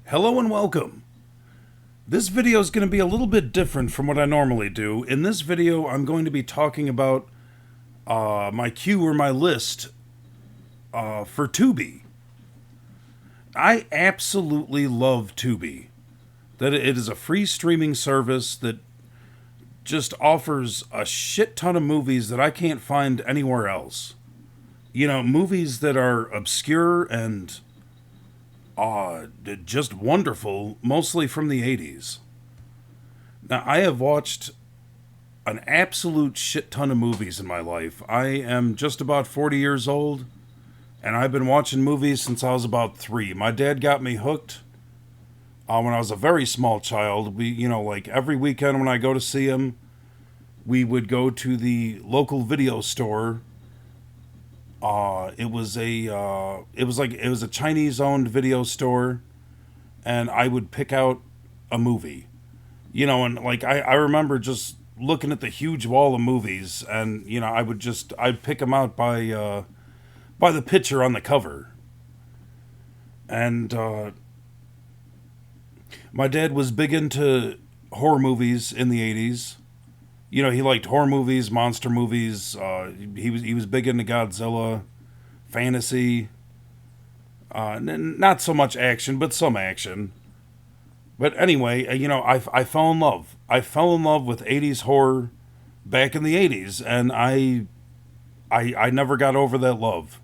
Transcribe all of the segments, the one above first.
Hello and welcome. This video is going to be a little bit different from what I normally do. In this video, I'm going to be talking about my queue or my list for Tubi. I absolutely love Tubi. That it is a free streaming service that just offers a shit ton of movies that I can't find anywhere else. You know, movies that are obscure and just wonderful, mostly from the 80s. Now, I have watched an absolute shit ton of movies in my life. I am just about 40 years old, and I've been watching movies since I was about 3. My dad got me hooked when I was a very small child. Like every weekend when I go to see him, we would go to the local video store. It was a Chinese-owned video store, and I would pick out a movie. And like I remember just looking at the huge wall of movies, and I'd pick them out by the picture on the cover. And my dad was big into horror movies in the 80s. He liked horror movies, monster movies. He was big into Godzilla, fantasy. Not so much action, but some action. But anyway, I fell in love. I fell in love with 80s horror back in the 80s, and I never got over that love.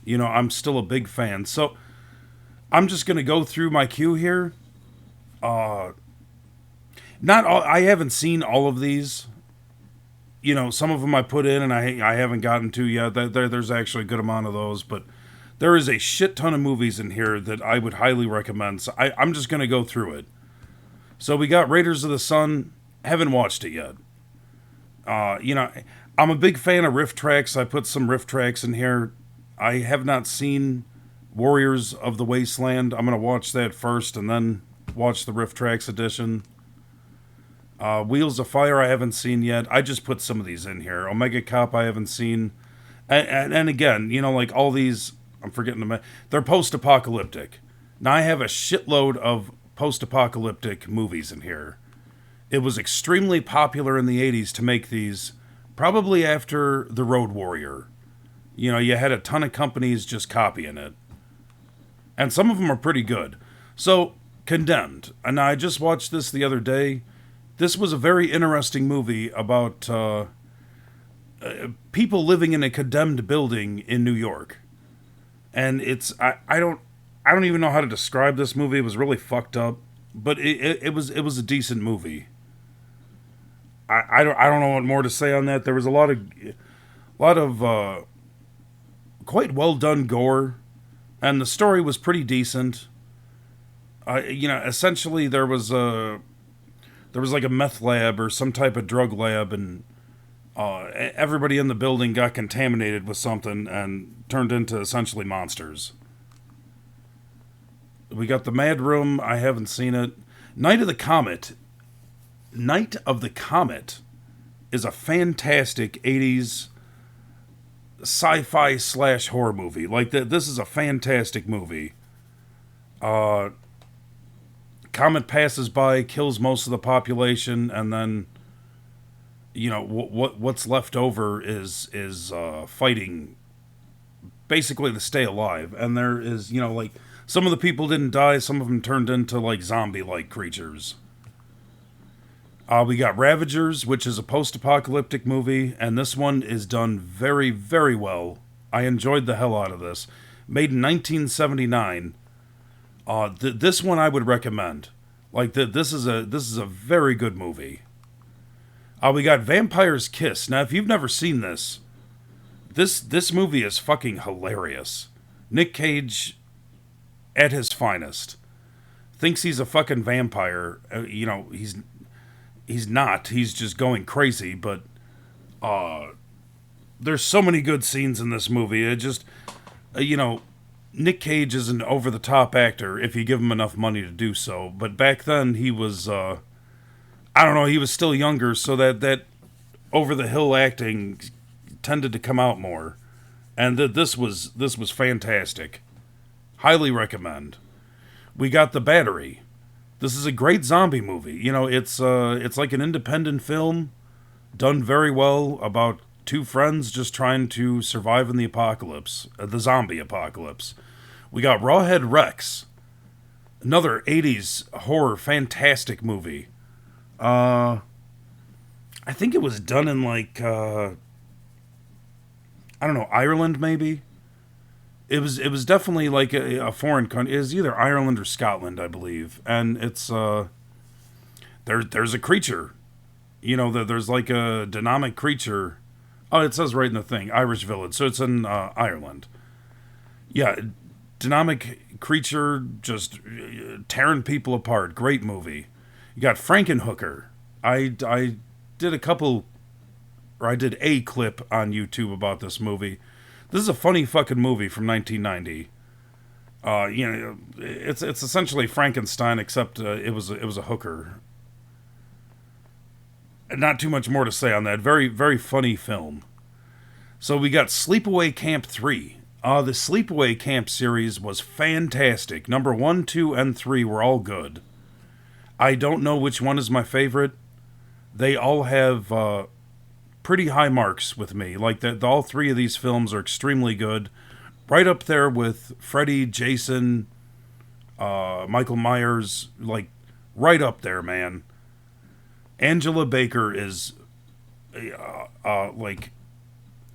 I'm still a big fan. So I'm just gonna go through my queue here. Not all. I haven't seen all of these. Some of them I put in and I haven't gotten to yet. There's actually a good amount of those, but there is a shit ton of movies in here that I would highly recommend. So I'm just going to go through it. So we got Raiders of the Sun. Haven't watched it yet. I'm a big fan of riff tracks. I put some riff tracks in here. I have not seen Warriors of the Wasteland. I'm going to watch that first and then watch the riff tracks edition. Wheels of Fire I haven't seen yet. I just put some of these in here. Omega Cop I haven't seen. And again, like all these, I'm forgetting them. They're post-apocalyptic. Now I have a shitload of post-apocalyptic movies in here. It was extremely popular in the 80s to make these, probably after The Road Warrior. You had a ton of companies just copying it. And some of them are pretty good. So, Condemned. And I just watched this the other day. This was a very interesting movie about people living in a condemned building in New York, and I don't even know how to describe this movie. It was really fucked up, but it was a decent movie. I don't know what more to say on that. There was a lot of quite well done gore, and the story was pretty decent. Essentially there was like a meth lab or some type of drug lab, and everybody in the building got contaminated with something and turned into essentially monsters. We got The Mad Room. I haven't seen it. Night of the Comet. Night of the Comet is a fantastic 80s sci-fi / horror movie. Like this is a fantastic movie. Comet passes by, kills most of the population, and then what's left over is fighting basically to stay alive. And there is like some of the people didn't die, some of them turned into like zombie like creatures. We got Ravagers, which is a post-apocalyptic movie, and this one is done very, very well. I enjoyed the hell out of this. Made in 1979. This one I would recommend. Like this is a very good movie. We got Vampire's Kiss. Now, if you've never seen this movie is fucking hilarious. Nick Cage at his finest. Thinks he's a fucking vampire. He's not. He's just going crazy. But there's so many good scenes in this movie. It just Nick Cage is an over-the-top actor if you give him enough money to do so. But back then, he was, I don't know, he was still younger, so that over-the-hill acting tended to come out more. And this was fantastic. Highly recommend. We got The Battery. This is a great zombie movie. You know, it's like an independent film done very well about two friends just trying to survive in the apocalypse, the zombie apocalypse. We got Rawhead Rex, another 80s horror fantastic movie. I think it was done in like I don't know, Ireland maybe. It was definitely like a foreign country. It was either Ireland or Scotland, I believe. And it's there's a creature. You know, there's like a dynamic creature. Oh, it says right in the thing, Irish Village. So it's in Ireland. Yeah, dynamic creature just tearing people apart. Great movie. You got Frankenhooker. I did a couple, or I did a clip on YouTube about this movie. This is a funny fucking movie from 1990. You know, it's essentially Frankenstein, except it was a hooker. Not too much more to say on that. Very, very funny film. So we got Sleepaway Camp 3. The Sleepaway Camp series was fantastic. Number 1, 2, and 3 were all good. I don't know which one is my favorite. They all have pretty high marks with me. Like that, all three of these films are extremely good. Right up there with Freddy, Jason, Michael Myers. Like, right up there, man. Angela Baker is, like,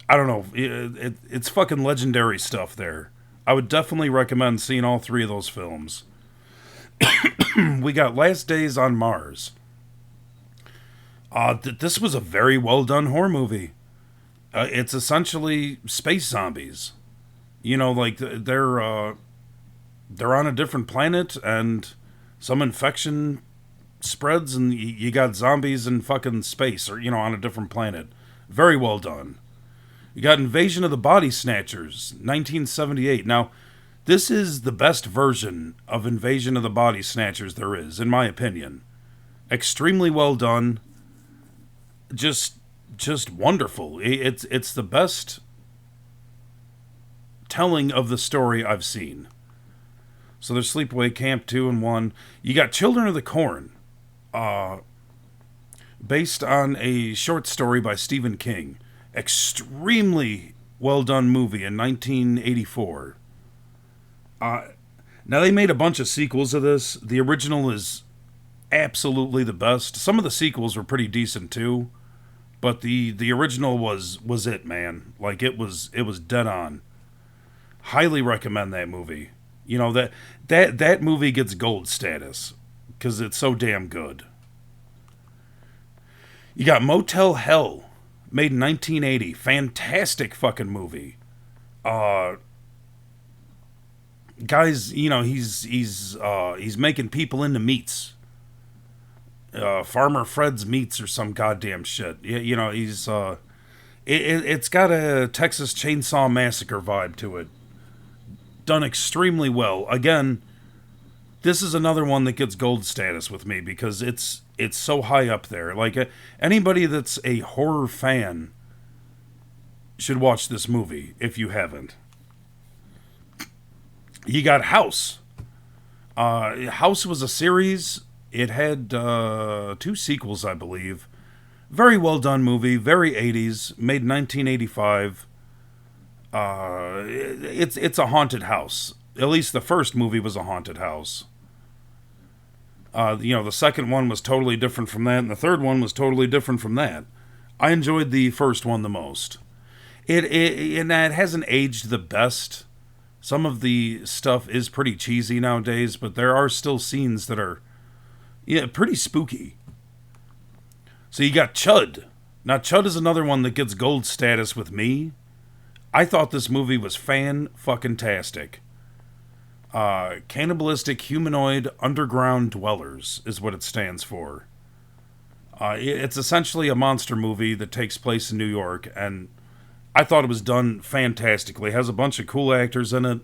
I don't know, it's fucking legendary stuff there. I would definitely recommend seeing all three of those films. We got Last Days on Mars. This was a very well done horror movie. It's essentially space zombies. You know, like they're on a different planet and some infection spreads and you got zombies in fucking space or, you know, on a different planet. Very well done. You got Invasion of the Body Snatchers, 1978. Now, this is the best version of Invasion of the Body Snatchers there is, in my opinion. Extremely well done. Just wonderful. It's the best telling of the story I've seen. So there's Sleepaway Camp 2 and 1. You got Children of the Corn, based on a short story by Stephen King. Extremely well done movie in 1984. Now they made a bunch of sequels of this. The original is absolutely the best. Some of the sequels were pretty decent too, but the original was it, man. Like it was dead on. Highly recommend that movie. You know, that movie gets gold status because it's so damn good. You got Motel Hell, made in 1980. Fantastic fucking movie. Guys, you know, he's making people into meats. Farmer Fred's Meats or some goddamn shit. You know, it's got a Texas Chainsaw Massacre vibe to it. Done extremely well. Again, this is another one that gets gold status with me because it's so high up there. Like anybody that's a horror fan should watch this movie if you haven't. You got House. House was a series. It had 2 sequels, I believe. Very well done movie. Very 80s. Made in 1985. It's a haunted house. At least the first movie was a haunted house. You know, the second one was totally different from that, and the third one was totally different from that. I enjoyed the first one the most. It hasn't aged the best. Some of the stuff is pretty cheesy nowadays, but there are still scenes that are, yeah, pretty spooky. So you got Chud. Now, Chud is another one that gets gold status with me. I thought this movie was fan-fucking-tastic. Cannibalistic Humanoid Underground Dwellers is what it stands for. It's essentially a monster movie that takes place in New York, and I thought it was done fantastically. It has a bunch of cool actors in it.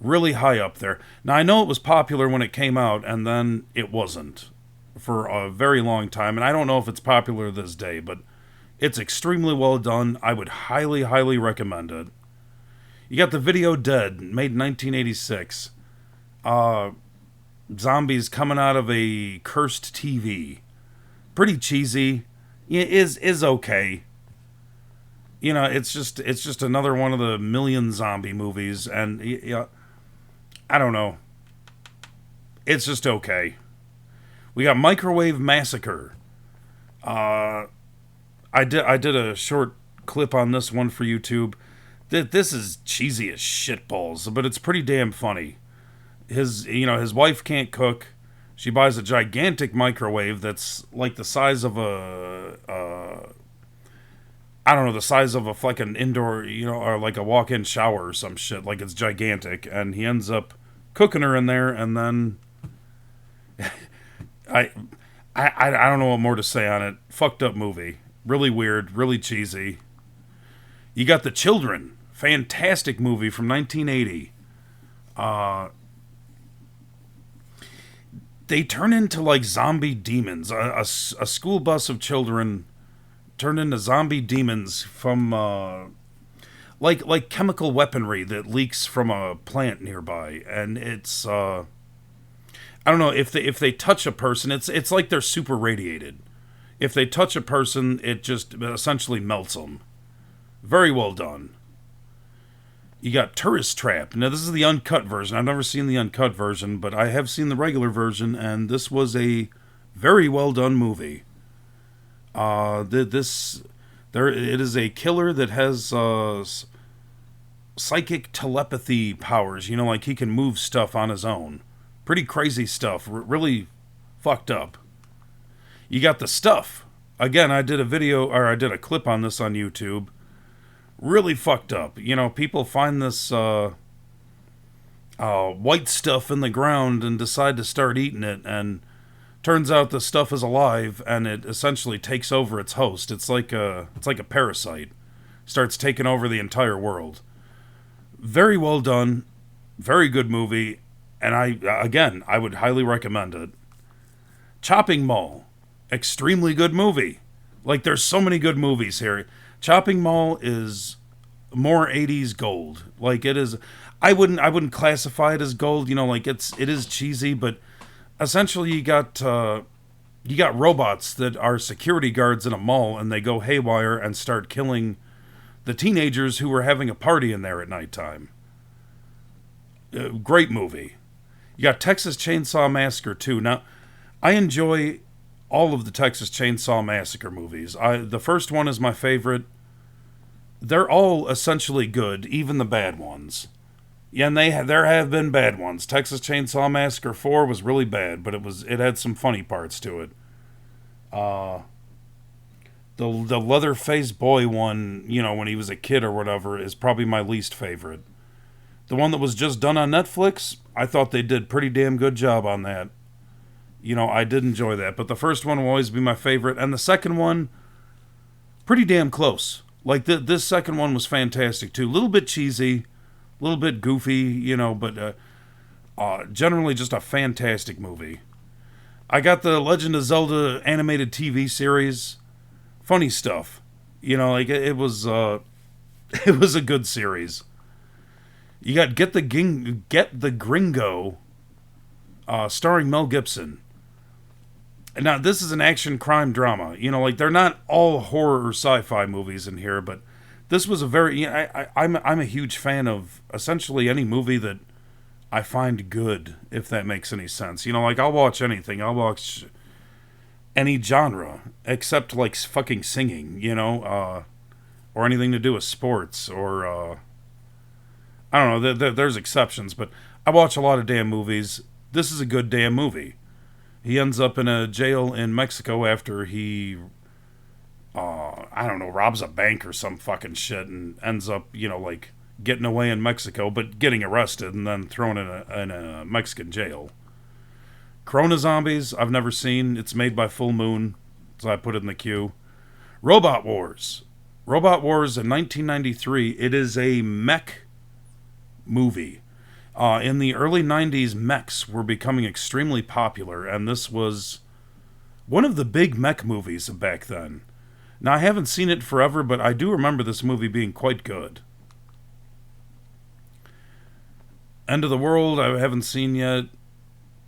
Really high up there. Now, I know it was popular when it came out, and then it wasn't for a very long time, and I don't know if it's popular this day, but it's extremely well done. I would highly, highly recommend it. You got The Video Dead, made in 1986. zombies coming out of a cursed TV. Pretty cheesy. Is okay. It's just another one of the million zombie movies, and I don't know. It's just okay. We got Microwave Massacre. Uh, I did a short clip on this one for YouTube. This is cheesy as shitballs, but it's pretty damn funny. His wife can't cook. She buys a gigantic microwave that's like the size of I don't know, the size of a fucking indoor, or like a walk-in shower or some shit. Like it's gigantic, and he ends up cooking her in there, and then I, I don't know what more to say on it. Fucked up movie, really weird, really cheesy. You got The Children, fantastic movie from 1980. Uh, they turn into like zombie demons. A school bus of children turn into zombie demons from like chemical weaponry that leaks from a plant nearby, and it's I don't know, if they touch a person, it's like they're super radiated. If they touch a person, it just essentially melts them. Very well done. You got Tourist Trap. Now, this is the uncut version. I've never seen the uncut version, but I have seen the regular version, and this was a very well done movie. It is a killer that has psychic telepathy powers. Like he can move stuff on his own. Pretty crazy stuff. Really fucked up. You got The Stuff. Again, I did a clip on this on YouTube. Really fucked up. People find this white stuff in the ground and decide to start eating it, and turns out the stuff is alive, and it essentially takes over its host. It's like a parasite. Starts taking over the entire world. Very well done. Very good movie, and I would highly recommend it. Chopping Mall. Extremely good movie. Like, there's so many good movies here. Chopping Mall is more 80s gold. Like, it is. I wouldn't classify it as gold. Like it is cheesy, but essentially you got robots that are security guards in a mall, and they go haywire and start killing the teenagers who were having a party in there at nighttime. Great movie. You got Texas Chainsaw Massacre 2. Now, I enjoy all of the Texas Chainsaw Massacre movies. The first one is my favorite. They're all essentially good, even the bad ones. Yeah, and there have been bad ones. Texas Chainsaw Massacre 4 was really bad, but it had some funny parts to it. Uh, the Leatherface boy one, when he was a kid or whatever, is probably my least favorite. The one that was just done on Netflix, I thought they did pretty damn good job on that. I did enjoy that, but the first one will always be my favorite, and the second one, pretty damn close. Like this second one was fantastic too. A little bit cheesy, a little bit goofy, but generally just a fantastic movie. I got the Legend of Zelda animated TV series. Funny stuff. Like it was it was a good series. You got Get the Gringo, starring Mel Gibson. Now, this is an action crime drama. Like they're not all horror or sci-fi movies in here, but this was a very. I'm a huge fan of essentially any movie that I find good, if that makes any sense. Like I'll watch anything. I'll watch any genre except like fucking singing. Or anything to do with sports, or I don't know. There's exceptions, but I watch a lot of damn movies. This is a good damn movie. He ends up in a jail in Mexico after he, I don't know, robs a bank or some fucking shit, and ends up, like getting away in Mexico, but getting arrested and then thrown in a Mexican jail. Corona Zombies, I've never seen. It's made by Full Moon, so I put it in the queue. Robot Wars. Robot Wars in 1993. It is a mech movie. In the early 90s, mechs were becoming extremely popular, and this was one of the big mech movies of back then. Now, I haven't seen it forever, but I do remember this movie being quite good. End of the World, I haven't seen yet.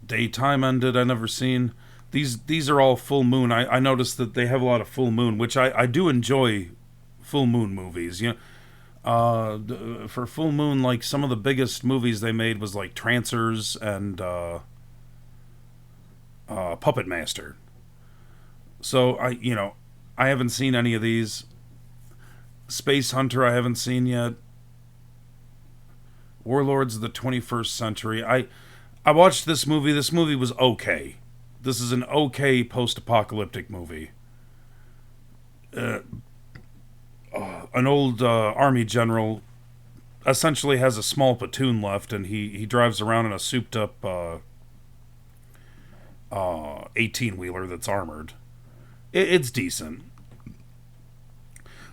Daytime Ended, I never seen. These are all full moon. I noticed that they have a lot of full moon, which I do enjoy full moon movies. You know, for full moon, like some of the biggest movies they made was like Trancers and Puppet Master. So I haven't seen any of these. Space Hunter I haven't seen yet. Warlords of the 21st Century. I watched this movie. This movie was okay. This is an okay post-apocalyptic movie. An old army general essentially has a small platoon left, and he drives around in a souped-up 18-wheeler that's armored. It's decent.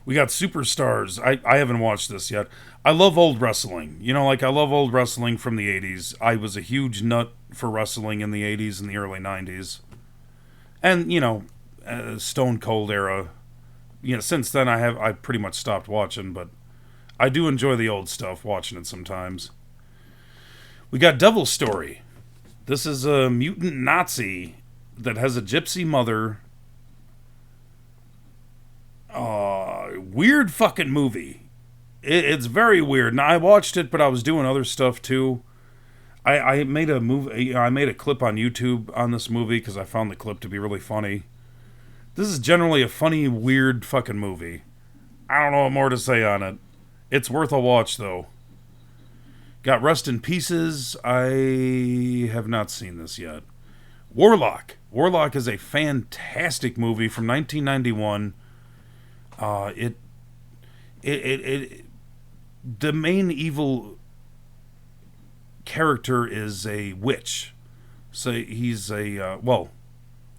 We got Superstars. I haven't watched this yet. I love old wrestling. Like I love old wrestling from the 80s. I was a huge nut for wrestling in the 80s and the early 90s. And, Stone Cold era. Since then I pretty much stopped watching, but I do enjoy the old stuff, watching it sometimes. We got Devil Story. This is a mutant Nazi that has a gypsy mother. Weird fucking movie. It's very weird. Now I watched it, but I was doing other stuff too. I made a movie. I made a clip on YouTube on this movie because I found the clip to be really funny. This is generally a funny, weird fucking movie. I don't know what more to say on it. It's worth a watch though. Got Rest in Pieces. I have not seen this yet. Warlock. Warlock is a fantastic movie from 1991. The main evil character is a witch. So he's a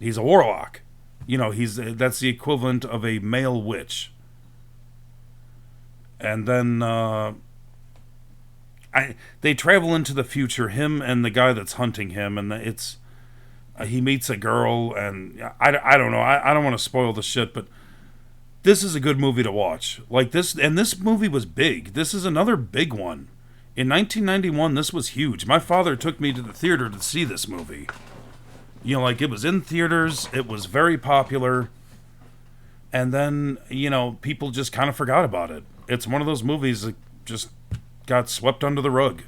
warlock. That's the equivalent of a male witch. And then they travel into the future, him and the guy that's hunting him, and he meets a girl, and I don't know. I don't want to spoil the shit, but this is a good movie to watch. Like this, and this movie was big. This is another big one. In 1991, this was huge. My father took me to the theater to see this movie. It was in theaters. It was very popular. And then, people just kind of forgot about it. It's one of those movies that just got swept under the rug.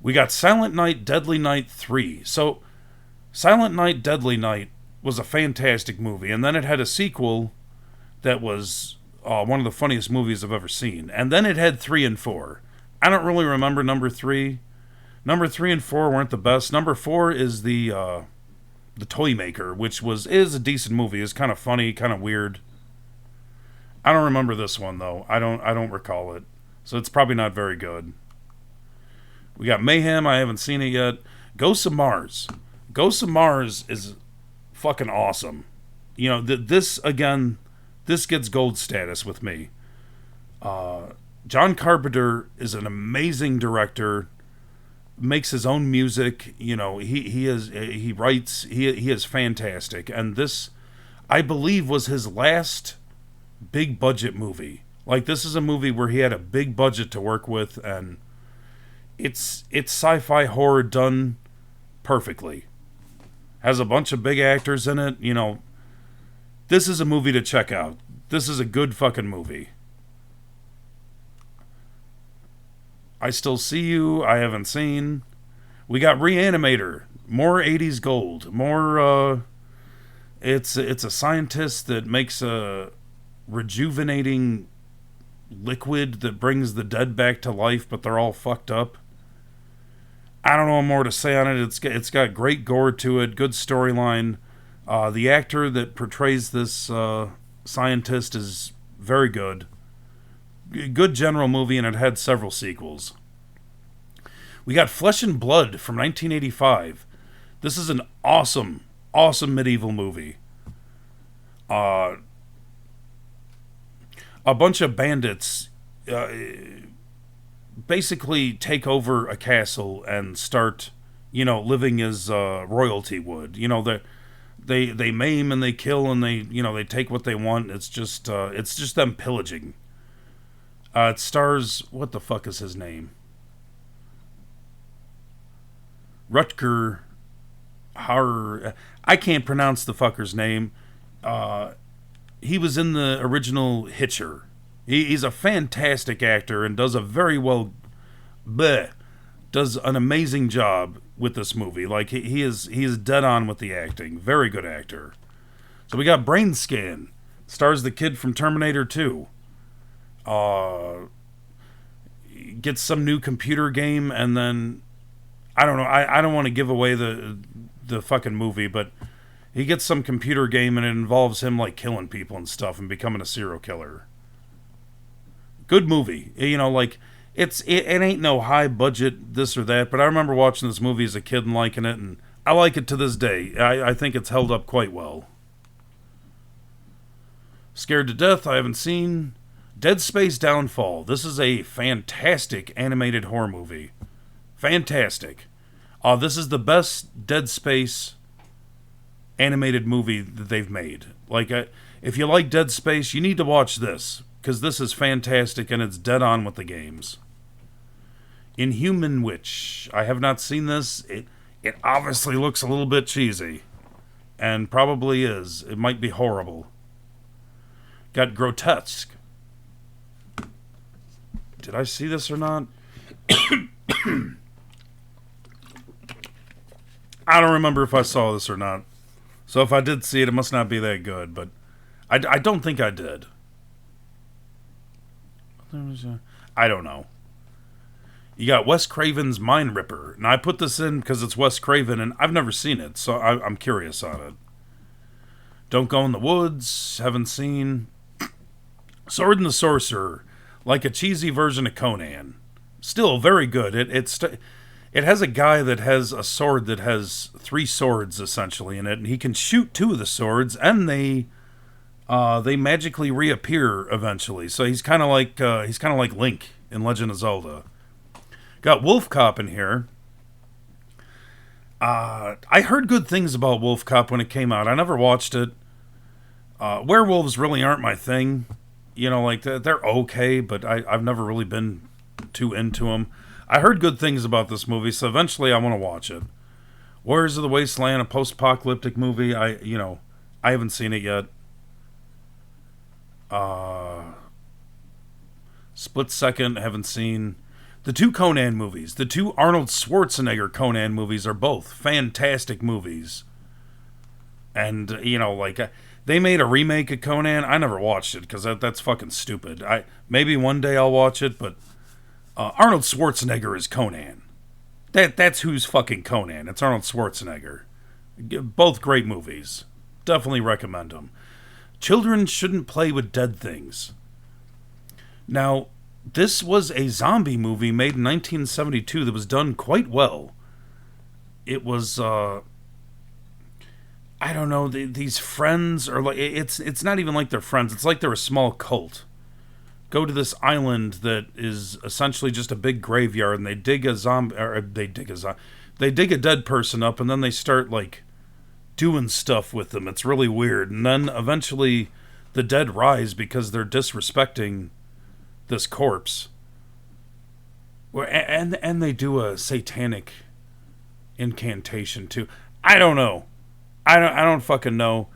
We got Silent Night, Deadly Night 3. So, Silent Night, Deadly Night was a fantastic movie. And then it had a sequel that was one of the funniest movies I've ever seen. And then it had 3 and 4. I don't really remember number 3. Number 3 and 4 weren't the best. Number 4 is the Toy Maker, which is a decent movie. It's kind of funny, kind of weird. I don't remember this one though. I don't recall it. So it's probably not very good. We got Mayhem. I haven't seen it yet. Ghosts of Mars. Ghosts of Mars is fucking awesome. This gets gold status with me. John Carpenter is an amazing director. Makes his own music. He writes. He is fantastic. And this, I believe, was his last big budget movie. Like, this is a movie where he had a big budget to work with, and it's sci-fi horror done perfectly. Has a bunch of big actors in it. This is a movie to check out. This is a good fucking movie. I Still See You, I haven't seen. We got Reanimator. More 80s gold. More, it's a scientist that makes a rejuvenating liquid that brings the dead back to life, but they're all fucked up. I don't know more to say on it. It's got great gore to it, good storyline. The actor that portrays this scientist is very good. Good general movie, and it had several sequels. We got Flesh and Blood from 1985. This is an awesome medieval movie. A bunch of bandits basically take over a castle and start, living as royalty would. They maim and they kill and they take what they want. It's just them pillaging. It stars, what the fuck is his name? Rutger Hauer. I can't pronounce the fucker's name. He was in the original Hitcher. He's a fantastic actor and does a very well, bleh, does an amazing job with this movie. Like he is dead on with the acting. Very good actor. So we got Brain Scan. Stars the kid from Terminator 2. Gets some new computer game, and then I don't know. I don't want to give away the fucking movie, but he gets some computer game and it involves him like killing people and stuff and becoming a serial killer. Good movie. You know, like it ain't no high budget this or that, but I remember watching this movie as a kid and liking it, and I like it to this day. I think it's held up quite well. Scared to Death, I haven't seen. Dead Space Downfall. This is a fantastic animated horror movie. Fantastic. This is the best Dead Space animated movie that they've made. Like, if you like Dead Space, you need to watch this, because this is fantastic and it's dead on with the games. Inhuman Witch. I have not seen this. It obviously looks a little bit cheesy. And probably is. It might be horrible. Got Grotesque. Did I see this or not? I don't remember if I saw this or not. So if I did see it, it must not be that good. But I don't think I did. I don't know. You got Wes Craven's Mind Ripper. Now I put this in because it's Wes Craven and I've never seen it. So I'm curious on it. Don't Go in the Woods. Haven't seen. Sword and the Sorcerer. Like a cheesy version of Conan. Still very good. It has a guy that has a sword that has 3 swords essentially in it, and he can shoot 2 of the swords, and they magically reappear eventually. So he's kind of like Link in Legend of Zelda. Got Wolf Cop in here. I heard good things about Wolf Cop when it came out. I never watched it. Werewolves really aren't my thing. You know, like, they're okay, but I've never really been too into them. I heard good things about this movie, so eventually I want to watch it. Warriors of the Wasteland, a post-apocalyptic movie. I haven't seen it yet. Split Second, haven't seen. The 2 Conan movies, the 2 Arnold Schwarzenegger Conan movies are both fantastic movies. And, you know, like, they made a remake of Conan. I never watched it because that's fucking stupid. Maybe one day I'll watch it, but Arnold Schwarzenegger is Conan. That's who's fucking Conan. It's Arnold Schwarzenegger. Both great movies. Definitely recommend them. Children Shouldn't Play with Dead Things. Now, this was a zombie movie made in 1972 that was done quite well. It was, I don't know, these friends are like, it's not even like they're friends. It's like they're a small cult. Go to this island that is essentially just a big graveyard, and they dig a dead person up, and then they start like doing stuff with them. It's really weird. And then eventually the dead rise because they're disrespecting this corpse. And they do a satanic incantation too. I don't know. I don't fucking know.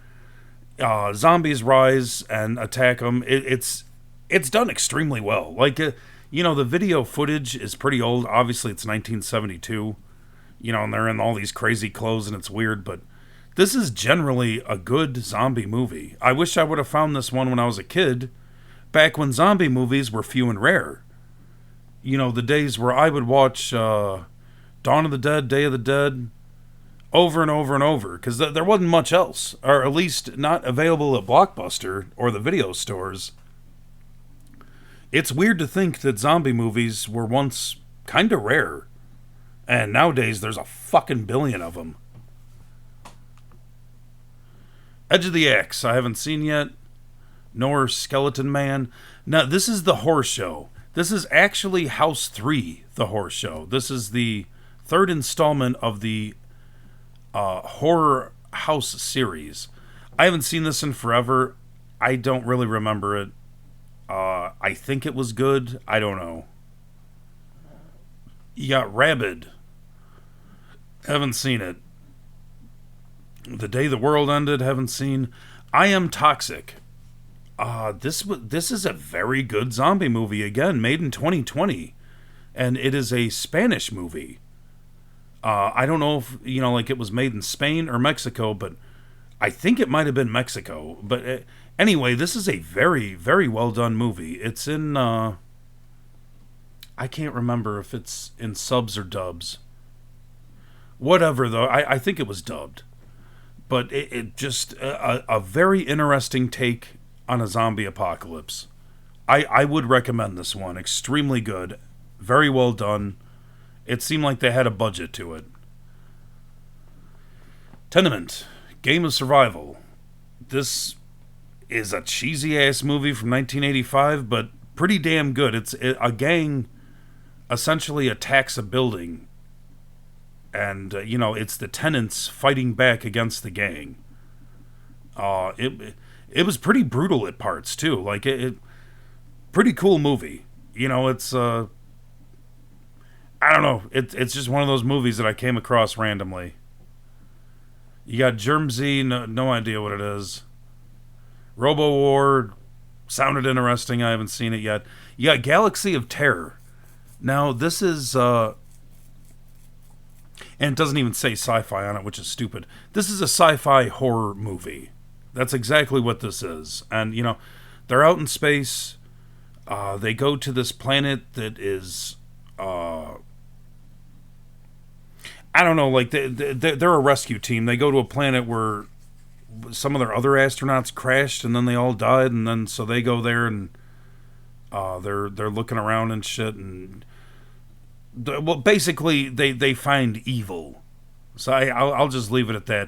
Zombies rise and attack them. It's done extremely well. Like, you know, the video footage is pretty old. Obviously, it's 1972. You know, and they're in all these crazy clothes and it's weird, but this is generally a good zombie movie. I wish I would have found this one when I was a kid, back when zombie movies were few and rare. You know, the days where I would watch Dawn of the Dead, Day of the Dead, over and over and over, because there wasn't much else, or at least not available at Blockbuster or the video stores. It's weird to think that zombie movies were once kind of rare, and nowadays there's a fucking billion of them. Edge of the Axe, I haven't seen yet, nor Skeleton Man. Now, this is the horror show. This is actually House 3, the horror show. This is the 3rd installment of the Horror House series. I haven't seen this in forever. I don't really remember it. I think it was good. I don't know. You got Rabid. Haven't seen it. The Day the World Ended. Haven't seen. I Am Toxic. This is a very good zombie movie again, made in 2020, and it is a Spanish movie. I don't know if like it was made in Spain or Mexico, but I think it might have been Mexico. But anyway, this is a very, very well done movie. It's in I can't remember if it's in subs or dubs. Whatever though, I think it was dubbed. But it just a very interesting take on a zombie apocalypse. I would recommend this one. Extremely good, very well done. It seemed like they had a budget to it. Tenement, Game of Survival. This is a cheesy ass movie from 1985, but pretty damn good. A gang essentially attacks a building, and it's the tenants fighting back against the gang. It was pretty brutal at parts too. Like it pretty cool movie. It's I don't know. It's just one of those movies that I came across randomly. You got Germ Z, no idea what it is. Robo War sounded interesting. I haven't seen it yet. You got Galaxy of Terror. Now this is and it doesn't even say sci-fi on it, which is stupid. This is a sci-fi horror movie. That's exactly what this is. And they're out in space. They go to this planet that is I don't know, like they're a rescue team. They go to a planet where some of their other astronauts crashed, and then they all died, and then so they go there and they're looking around and shit, and basically they find evil. So I'll just leave it at that.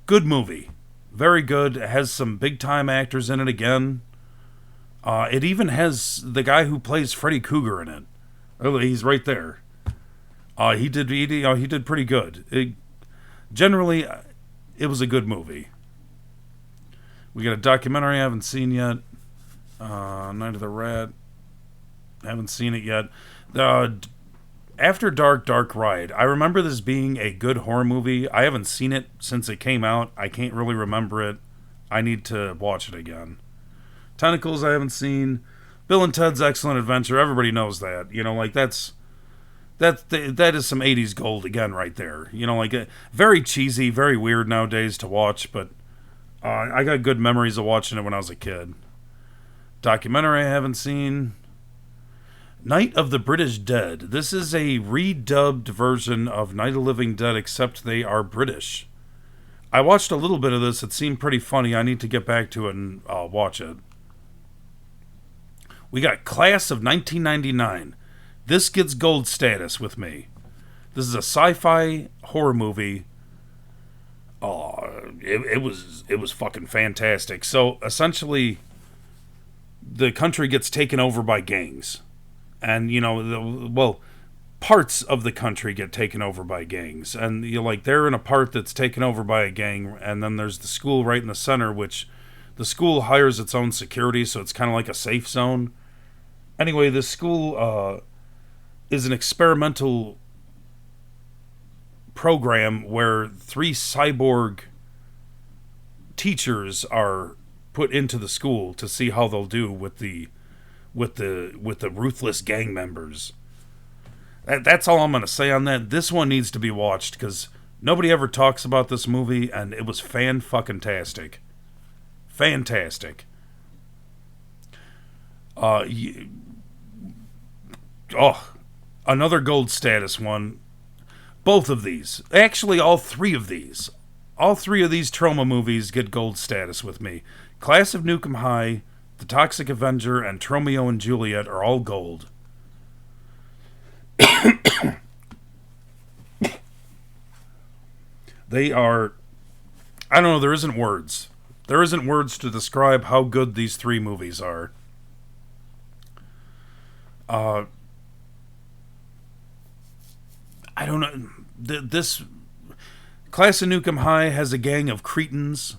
Good movie, very good. It has some big time actors in it again. It even has the guy who plays Freddy Krueger in it. Oh, he's right there. He did pretty good. Generally, it was a good movie. We got a documentary I haven't seen yet. Night of the Rat. Haven't seen it yet. After Dark, Dark Ride. I remember this being a good horror movie. I haven't seen it since it came out. I can't really remember it. I need to watch it again. Tentacles I haven't seen. Bill and Ted's Excellent Adventure. Everybody knows that. That is some 80s gold again right there. Very cheesy, very weird nowadays to watch, but I got good memories of watching it when I was a kid. Documentary I haven't seen. Night of the British Dead. This is a redubbed version of Night of the Living Dead, except they are British. I watched a little bit of this. It seemed pretty funny. I need to get back to it and watch it. We got Class of 1999. This gets gold status with me. This is a sci-fi horror movie. It was fucking fantastic. So essentially, the country gets taken over by gangs, and parts of the country get taken over by gangs, and they're in a part that's taken over by a gang, and then there's the school right in the center, which the school hires its own security, so it's kind of like a safe zone. Anyway, this school is an experimental program where 3 cyborg teachers are put into the school to see how they'll do with the ruthless gang members. That's all I'm going to say on that. This one needs to be watched because nobody ever talks about this movie, and it was fan-fucking-tastic. Fantastic. Another gold status one. Both of these. Actually, all 3 of these. All 3 of these Troma movies get gold status with me. Class of Nukem High, The Toxic Avenger, and Tromeo and Juliet are all gold. They are... I don't know, there isn't words. There isn't words to describe how good these 3 movies are. I don't know. This Class of Nukem High has a gang of cretins.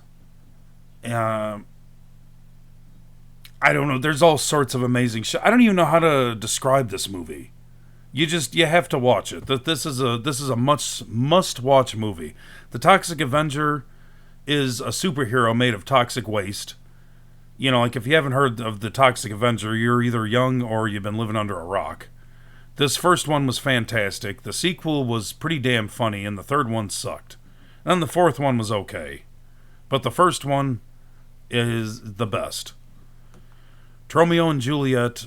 I don't know. There's all sorts of amazing shit. I don't even know how to describe this movie. You have to watch it. This is a must watch movie. The Toxic Avenger is a superhero made of toxic waste. You know, like if you haven't heard of the Toxic Avenger, you're either young or you've been living under a rock. This first one was fantastic. The sequel was pretty damn funny, and the third one sucked. And the fourth one was okay. But the first one is the best. Romeo and Juliet,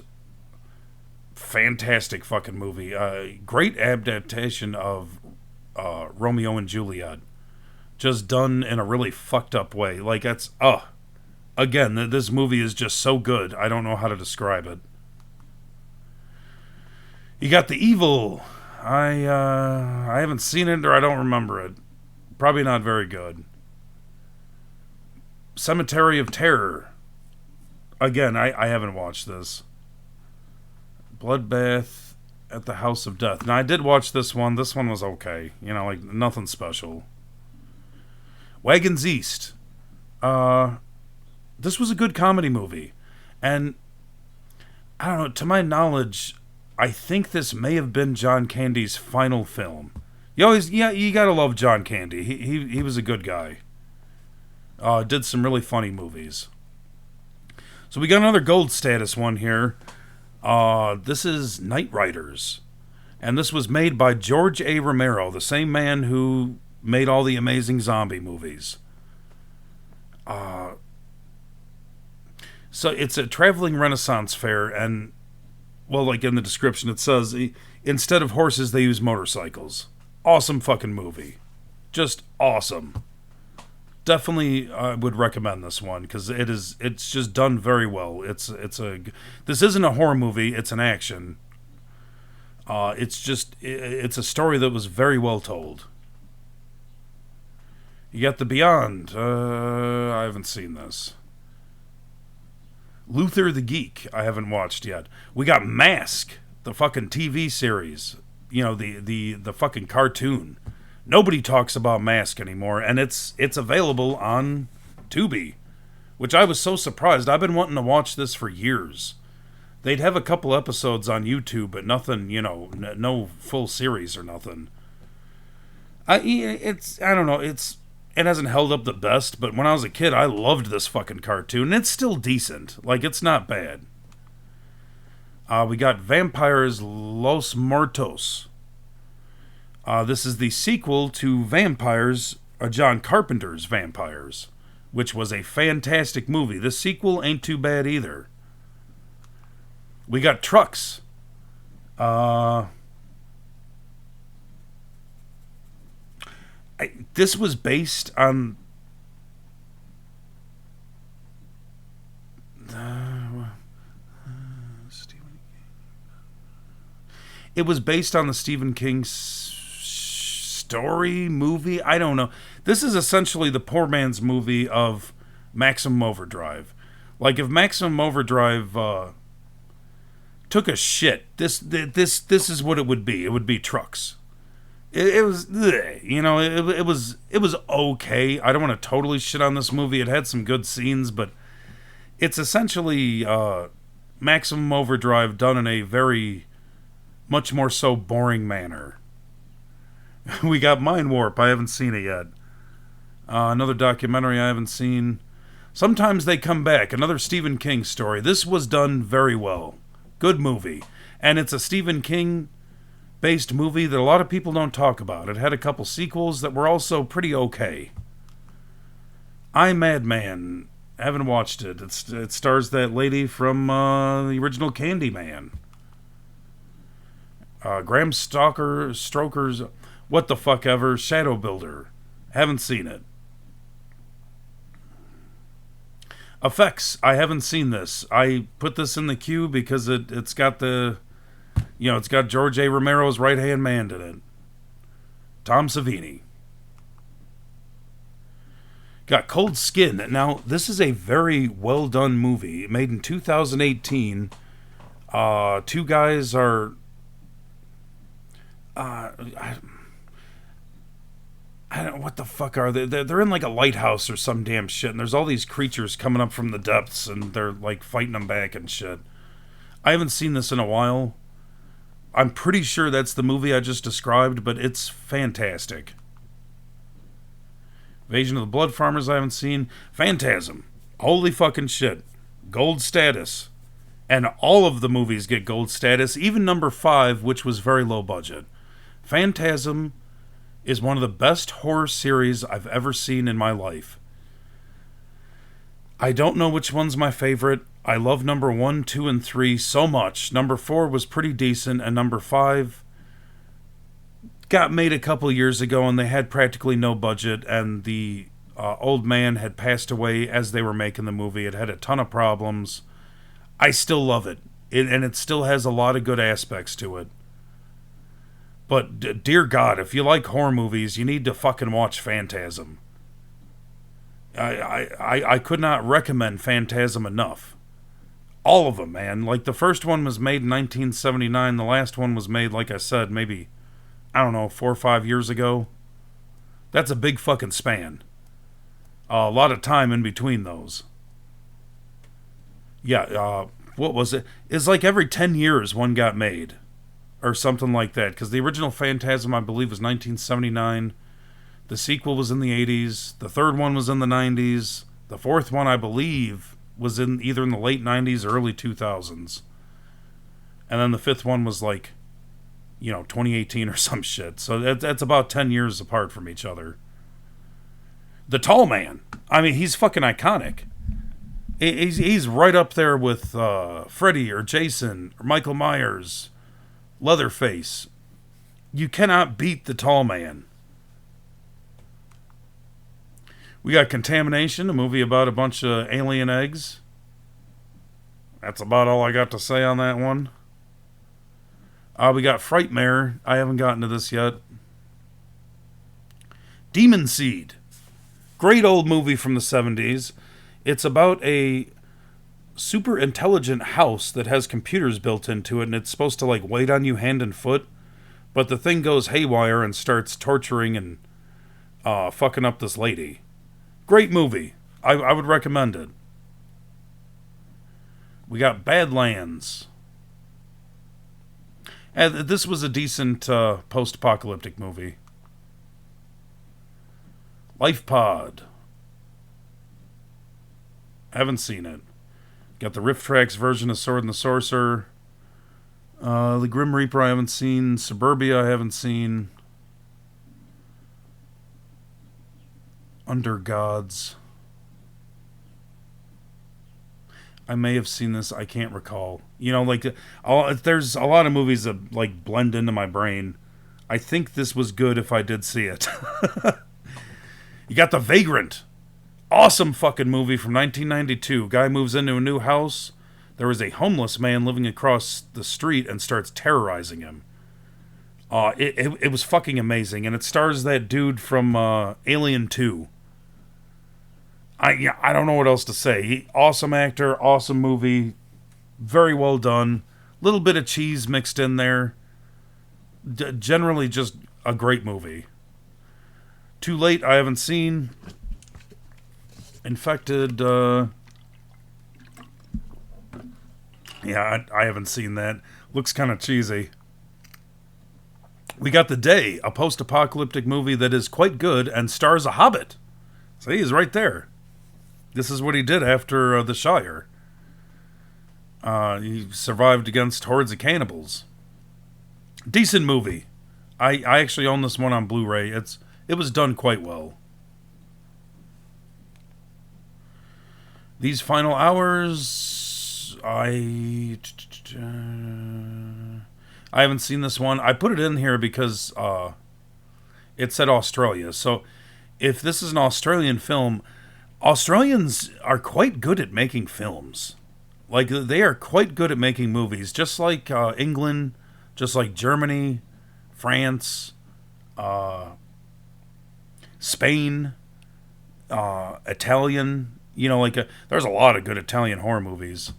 fantastic fucking movie. Great adaptation of Romeo and Juliet. Just done in a really fucked up way. Like, that's, again, this movie is just so good, I don't know how to describe it. You got The Evil. I haven't seen it, or I don't remember it. Probably not very good. Cemetery of Terror. Again, I haven't watched this. Bloodbath at the House of Death. Now, I did watch this one. This one was okay. You know, like, nothing special. Wagons East. This was a good comedy movie. And, I don't know, to my knowledge, I think this may have been John Candy's final film. You gotta love John Candy. He was a good guy. Did some really funny movies. So we got another gold status one here. This is Night Riders. And this was made by George A. Romero, the same man who made all the amazing zombie movies. So it's a traveling Renaissance fair, and, well, like in the description it says, instead of horses, they use motorcycles. Awesome fucking movie. Just awesome. Definitely would recommend this one, because it's just done very well. This isn't a horror movie, it's an action. It's a story that was very well told. You got The Beyond. I haven't seen this. Luther the Geek. I haven't watched yet. We got Mask, the fucking TV series. You know, the fucking cartoon. Nobody talks about Mask anymore, and it's available on Tubi, which I was so surprised. I've been wanting to watch this for years. They'd have a couple episodes on YouTube, but nothing, you know, no full series or nothing. I don't know, it hasn't held up the best, but when I was a kid, I loved this fucking cartoon, and it's still decent. Like, it's not bad. We got Vampires Los Muertos. This is the sequel to Vampires, John Carpenter's Vampires, which was a fantastic movie. The sequel ain't too bad either. We got Trucks. This was based on... It was based on the Stephen King story, movie. I don't know. This is essentially the poor man's movie of Maximum Overdrive. Like, if Maximum Overdrive took a shit, this is what it would be. It would be Trucks. It was, you know, it was okay. I don't want to totally shit on this movie. It had some good scenes, but it's essentially Maximum Overdrive done in a very much more so boring manner. We got Mind Warp. I haven't seen it yet. Another documentary I haven't seen. Sometimes They Come Back. Another Stephen King story. This was done very well. Good movie. And it's a Stephen King based movie that a lot of people don't talk about. It had a couple sequels that were also pretty okay. I, Madman. Haven't watched it. It stars that lady from the original Candyman. Graham Stoker's What the Fuck Ever, Shadow Builder. Haven't seen it. Effects. I haven't seen this. I put this in the queue because it's got it's got George A. Romero's right-hand man in it. Tom Savini. Got Cold Skin. Now, this is a very well-done movie. Made in 2018. Two guys are... I don't know, what the fuck are they? They're in like a lighthouse or some damn shit, and there's all these creatures coming up from the depths, and they're like fighting them back and shit. I haven't seen this in a while. I'm pretty sure that's the movie I just described, but it's fantastic. Invasion of the Blood Farmers I haven't seen. Phantasm. Holy fucking shit. Gold status. And all of the movies get gold status, even number 5, which was very low budget. Phantasm is one of the best horror series I've ever seen in my life. I don't know which one's my favorite. I love number 1, 2, and 3 so much. Number 4 was pretty decent, and number 5 got made a couple years ago, and they had practically no budget, and the old man had passed away as they were making the movie. It had a ton of problems. I still love it, and it still has a lot of good aspects to it. But dear God, if you like horror movies, you need to fucking watch Phantasm. I could not recommend Phantasm enough. All of them, man. Like, the first one was made in 1979. The last one was made, like I said, maybe, I don't know, 4 or 5 years ago. That's a big fucking span. A lot of time in between those. Yeah, what was it? It's like every 10 years one got made. Or something like that. Because the original Phantasm, I believe, was 1979. The sequel was in the 80s. The third one was in the 90s. The fourth one, I believe, was in either in the late 90s or early 2000s. And then the fifth one was like, 2018 or some shit. So that's about 10 years apart from each other. The Tall Man. I mean, he's fucking iconic. He's right up there with Freddy or Jason or Michael Myers, Leatherface. You cannot beat the Tall Man. We got Contamination, a movie about a bunch of alien eggs. That's about all I got to say on that one. We got Frightmare. I haven't gotten to this yet. Demon Seed. Great old movie from the 70s. It's about a super intelligent house that has computers built into it, and it's supposed to like wait on you hand and foot. But the thing goes haywire and starts torturing and fucking up this lady. Great movie. I would recommend it. We got Badlands. And this was a decent post-apocalyptic movie. Life Pod. Haven't seen it. Got the RiffTrax version of Sword and the Sorcerer. The Grim Reaper I haven't seen. Suburbia I haven't seen. Under Gods. I may have seen this. I can't recall. There's a lot of movies that like blend into my brain. I think this was good if I did see it. You got The Vagrant. Awesome fucking movie from 1992. Guy moves into a new house. There is a homeless man living across the street and starts terrorizing him. It was fucking amazing. And it stars that dude from Alien 2. I don't know what else to say. Awesome actor, awesome movie, very well done. Little bit of cheese mixed in there. Generally just a great movie. Too Late, I haven't seen. Infected, I haven't seen that. Looks kind of cheesy. We got The Day, a post-apocalyptic movie that is quite good and stars a hobbit. See, he's right there. This is what he did after The Shire. He survived against hordes of cannibals. Decent movie. I actually own this one on Blu-ray. It was done quite well. These Final Hours, I haven't seen this one. I put it in here because it said Australia. So if this is an Australian film, Australians are quite good at making films. Like, they are quite good at making movies. Just like England, just like Germany, France, Spain, Italian. There's a lot of good Italian horror movies.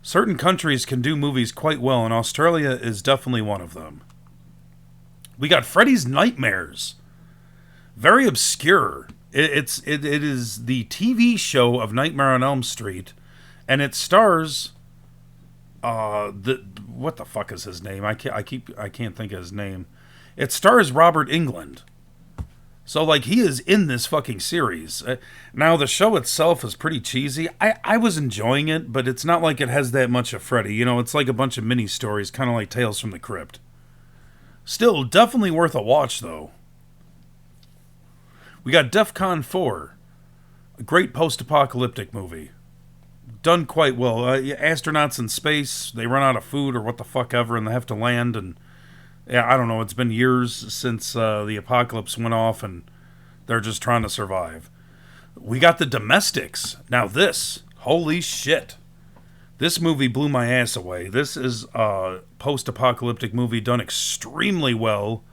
Certain countries can do movies quite well, and Australia is definitely one of them. We got Freddy's Nightmares. Very obscure. It is the TV show of Nightmare on Elm Street, and it stars The what the fuck is his name? I can't think of his name. It stars Robert England. So, like, he is in this fucking series. Now, the show itself is pretty cheesy. I was enjoying it, but it's not like it has that much of Freddy. You know, it's like a bunch of mini stories, kind of like Tales from the Crypt. Still, definitely worth a watch, though. We got DEFCON 4, a great post-apocalyptic movie. Done quite well. Astronauts in space, they run out of food or what the fuck ever, and they have to land, and yeah, I don't know. It's been years since the apocalypse went off, and they're just trying to survive. We got The Domestics. Now this, holy shit. This movie blew my ass away. This is a post-apocalyptic movie done extremely well,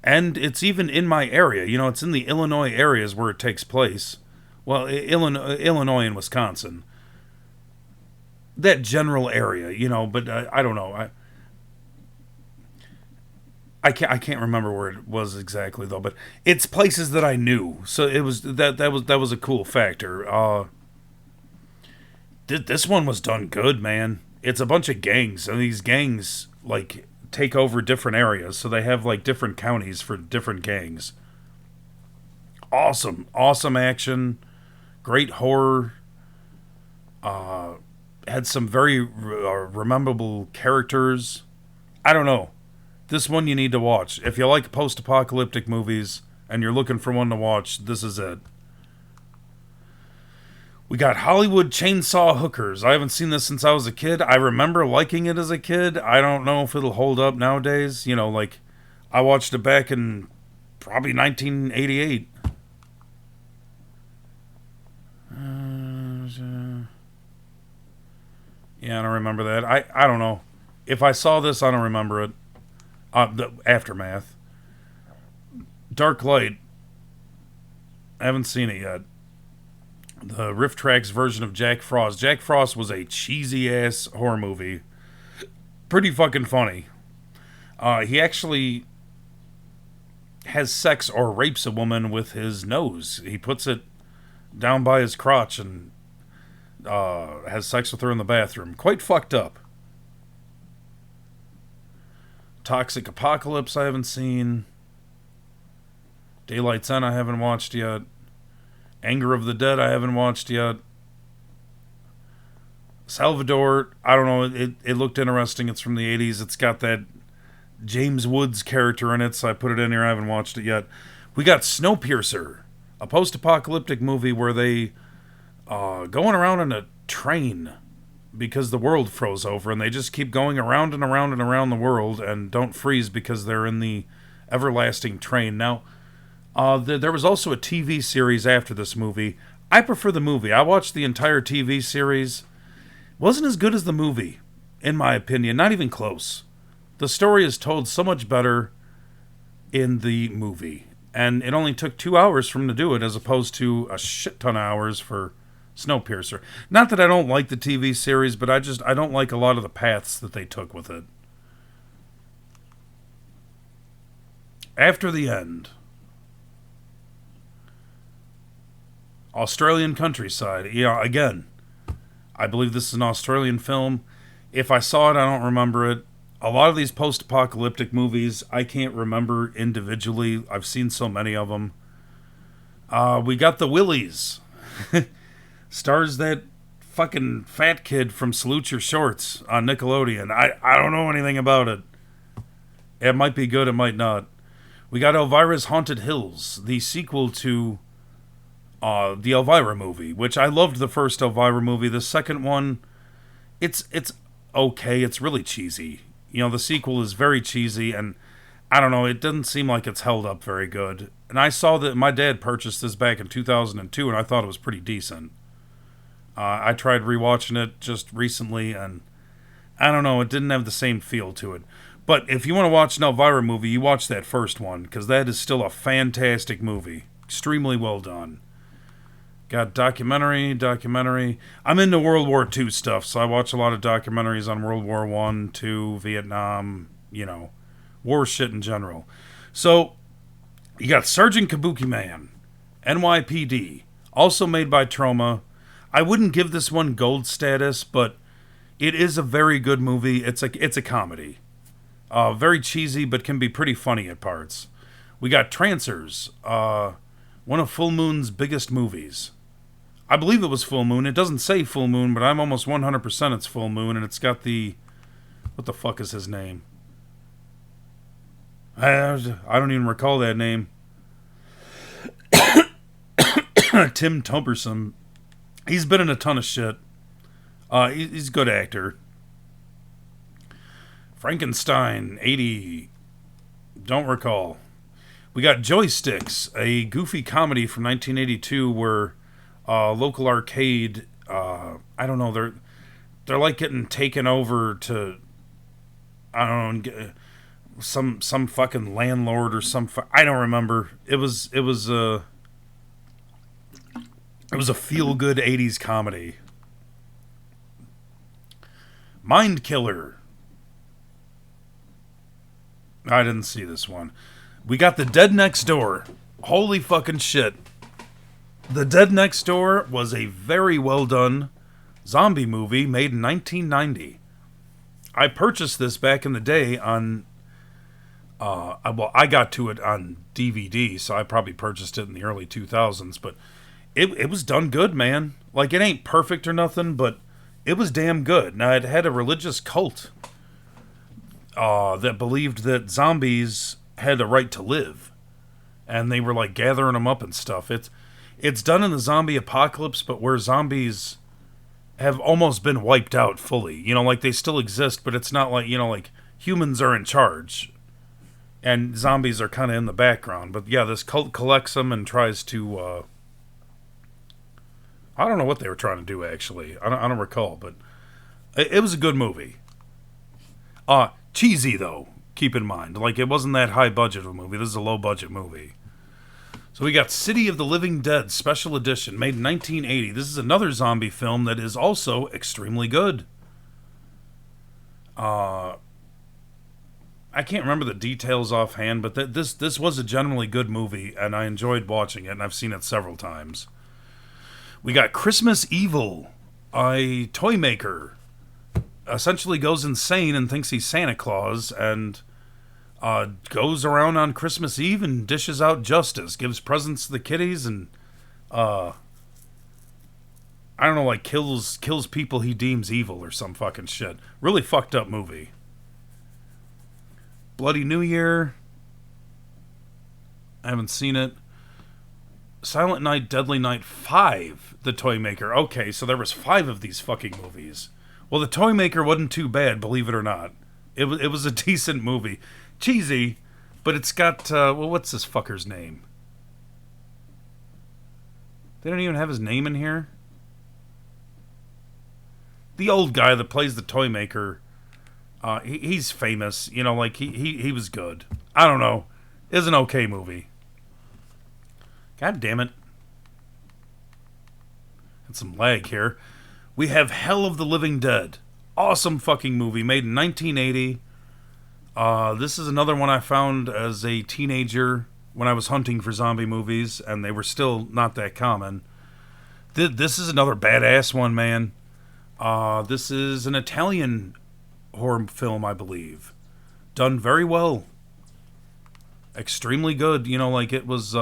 and it's even in my area. You know, it's in the Illinois areas where it takes place. Well, Illinois and Wisconsin. That general area, you know, but I don't know. I can't remember where it was exactly though, but it's places that I knew. So it was that was a cool factor. This one was done good, man. It's a bunch of gangs, and these gangs like take over different areas, so they have like different counties for different gangs. Awesome action, great horror. Had some very rememberable characters. I don't know. This one you need to watch. If you like post-apocalyptic movies and you're looking for one to watch, this is it. We got Hollywood Chainsaw Hookers. I haven't seen this since I was a kid. I remember liking it as a kid. I don't know if it'll hold up nowadays. You know, like, I watched it back in probably 1988. Yeah, I don't remember that. I don't know. If I saw this, I don't remember it. The Aftermath. Dark Light. I haven't seen it yet. The RiffTrax version of Jack Frost. Jack Frost was a cheesy ass horror movie. Pretty fucking funny. He actually has sex or rapes a woman with his nose. He puts it down by his crotch and has sex with her in the bathroom. Quite fucked up. Toxic Apocalypse I haven't seen. Daylight's End I haven't watched yet. Anger of the Dead I haven't watched yet. Salvador, I don't know, it looked interesting. It's from the 80s. It's got that James Woods character in it, so I put it in here. I haven't watched it yet. We got Snowpiercer, a post-apocalyptic movie where they going around in a train because the world froze over, and they just keep going around and around and around the world and don't freeze because they're in the everlasting train. Now, there was also a TV series after this movie. I prefer the movie. I watched the entire TV series. Wasn't as good as the movie, in my opinion. Not even close. The story is told so much better in the movie. And it only took 2 hours for him to do it, as opposed to a shit ton of hours for Snowpiercer. Not that I don't like the TV series, but I don't like a lot of the paths that they took with it. After the End. Australian Countryside. Yeah, again, I believe this is an Australian film. If I saw it, I don't remember it. A lot of these post-apocalyptic movies, I can't remember individually. I've seen so many of them. We got The Willies. Stars that fucking fat kid from Salute Your Shorts on Nickelodeon. I don't know anything about it. It might be good, it might not. We got Elvira's Haunted Hills, the sequel to the Elvira movie, which I loved the first Elvira movie. The second one, it's okay. It's really cheesy. You know, the sequel is very cheesy, and I don't know, it doesn't seem like it's held up very good. And I saw that my dad purchased this back in 2002, and I thought it was pretty decent. I tried rewatching it just recently, and I don't know, it didn't have the same feel to it. But if you want to watch an Elvira movie, you watch that first one, because that is still a fantastic movie. Extremely well done. Got documentary. I'm into World War II stuff, so I watch a lot of documentaries on World War I, II, Vietnam, you know, war shit in general. So, you got Sergeant Kabuki Man, NYPD, also made by Troma. I wouldn't give this one gold status, but It is a very good movie. It's a comedy. Very cheesy, but can be pretty funny at parts. We got Trancers, one of Full Moon's biggest movies. I believe it was Full Moon. It doesn't say Full Moon, but I'm almost 100% it's Full Moon, and it's got the... What the fuck is his name? I don't even recall that name. Tim Tumberson. He's been in a ton of shit. He's a good actor. Frankenstein, 80. Don't recall. We got Joysticks, a goofy comedy from 1982 where local arcade, I don't know, they're like getting taken over to, I don't know, some fucking landlord or I don't remember. It was a feel good 80s comedy. Mind Killer. I didn't see this one. We got The Dead Next Door. Holy fucking shit. The Dead Next Door was a very well done zombie movie made in 1990. I purchased this back in the day on... I got to it on DVD, so I probably purchased it in the early 2000s, but it was done good, man. Like, it ain't perfect or nothing, but it was damn good. Now, it had a religious cult that believed that zombies had a right to live, and they were, like, gathering them up and stuff. It's done in the zombie apocalypse, but where zombies have almost been wiped out fully. You know, like, they still exist, but it's not like, you know, like, humans are in charge, and zombies are kind of in the background. But, yeah, this cult collects them and tries to, I don't know what they were trying to do, actually. I don't recall, but it was a good movie. Cheesy, though, keep in mind. Like, it wasn't that high budget of a movie. This is a low budget movie. So we got City of the Living Dead Special Edition, made in 1980. This is another zombie film that is also extremely good. I can't remember the details offhand, but this was a generally good movie, and I enjoyed watching it, and I've seen it several times. We got Christmas Evil, a toy maker essentially goes insane and thinks he's Santa Claus, and goes around on Christmas Eve and dishes out justice, gives presents to the kiddies, and I don't know, like kills people he deems evil or some fucking shit. Really fucked up movie. Bloody New Year. I haven't seen it. Silent Night, Deadly Night 5, The Toy Maker. Okay, so there was 5 of these fucking movies. Well, The Toy Maker wasn't too bad, believe it or not. It was a decent movie. Cheesy, but it's got, what's this fucker's name? They don't even have his name in here? The old guy that plays the Toy Maker, he's famous. You know, like, he was good. I don't know. It's an okay movie. God damn it. And some lag here. We have Hell of the Living Dead. Awesome fucking movie, made in 1980. This is another one I found as a teenager when I was hunting for zombie movies, and they were still not that common. This is another badass one, man. This is an Italian horror film, I believe. Done very well. Extremely good. You know, like it was...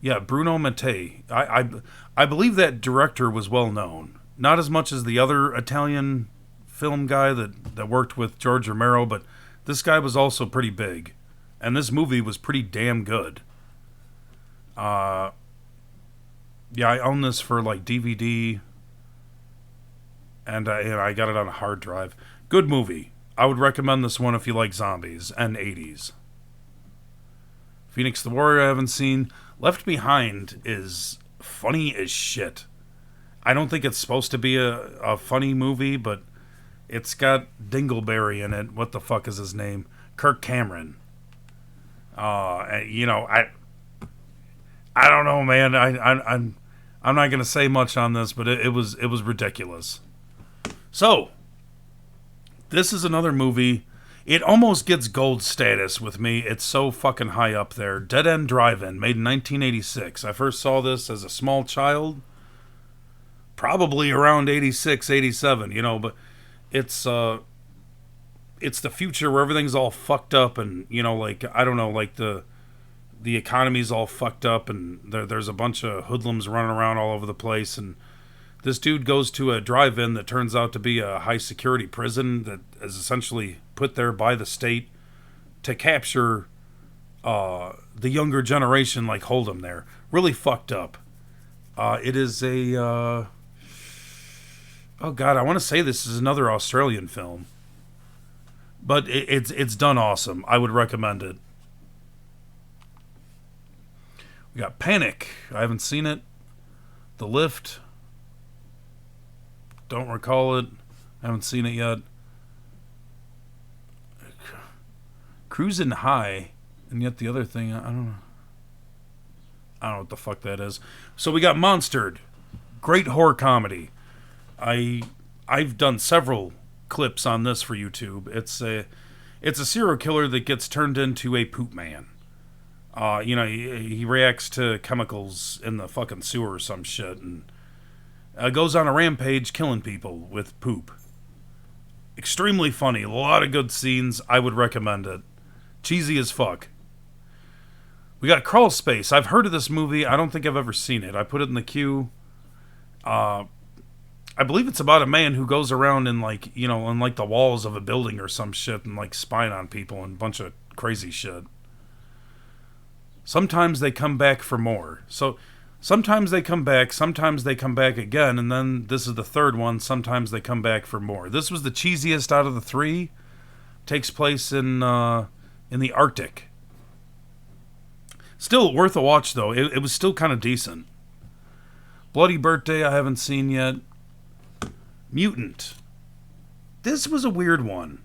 Yeah, Bruno Mattei. I believe that director was well known. Not as much as the other Italian film guy that worked with George Romero, but this guy was also pretty big. And this movie was pretty damn good. Yeah, I own this for like DVD. And I got it on a hard drive. Good movie. I would recommend this one if you like zombies and 80s. Phoenix the Warrior I haven't seen. Left Behind is funny as shit. I don't think it's supposed to be a funny movie, but it's got Dingleberry in it. What the fuck is his name? Kirk Cameron. You know, I don't know, man. I'm not gonna say much on this, but it was ridiculous. So, this is another movie. It almost gets gold status with me. It's so fucking high up there. Dead End Drive-In, made in 1986. I first saw this as a small child. probably around 86, 87. But it's it's the future where everything's all fucked up, and like, I don't know, like the economy's all fucked up, and there's a bunch of hoodlums running around all over the place, and this dude goes to a drive-in that turns out to be a high security prison that is essentially put there by the state to capture the younger generation, like hold them there. Really fucked up. It is a oh god, I want to say this is another Australian film, but it's done awesome. I would recommend it. We got Panic. I haven't seen it. The Lift. Don't recall it. I haven't seen it yet. Cruisin' High. And yet the other thing, I don't know. I don't know what the fuck that is. So we got Monstered. Great horror comedy. I've done several clips on this for YouTube. It's a serial killer that gets turned into a poop man. He reacts to chemicals in the fucking sewer or some shit, and goes on a rampage killing people with poop. Extremely funny. A lot of good scenes. I would recommend it. Cheesy as fuck. We got Crawl Space. I've heard of this movie. I don't think I've ever seen it. I put it in the queue. I believe it's about a man who goes around in in the walls of a building or some shit and like spying on people and a bunch of crazy shit. Sometimes they come back for more. So sometimes they come back again, and then this is the third one. Sometimes they come back for more. This was the cheesiest out of the three. Takes place in the Arctic. Still worth a watch, though. It was still kind of decent. Bloody Birthday, I haven't seen yet. Mutant. This was a weird one.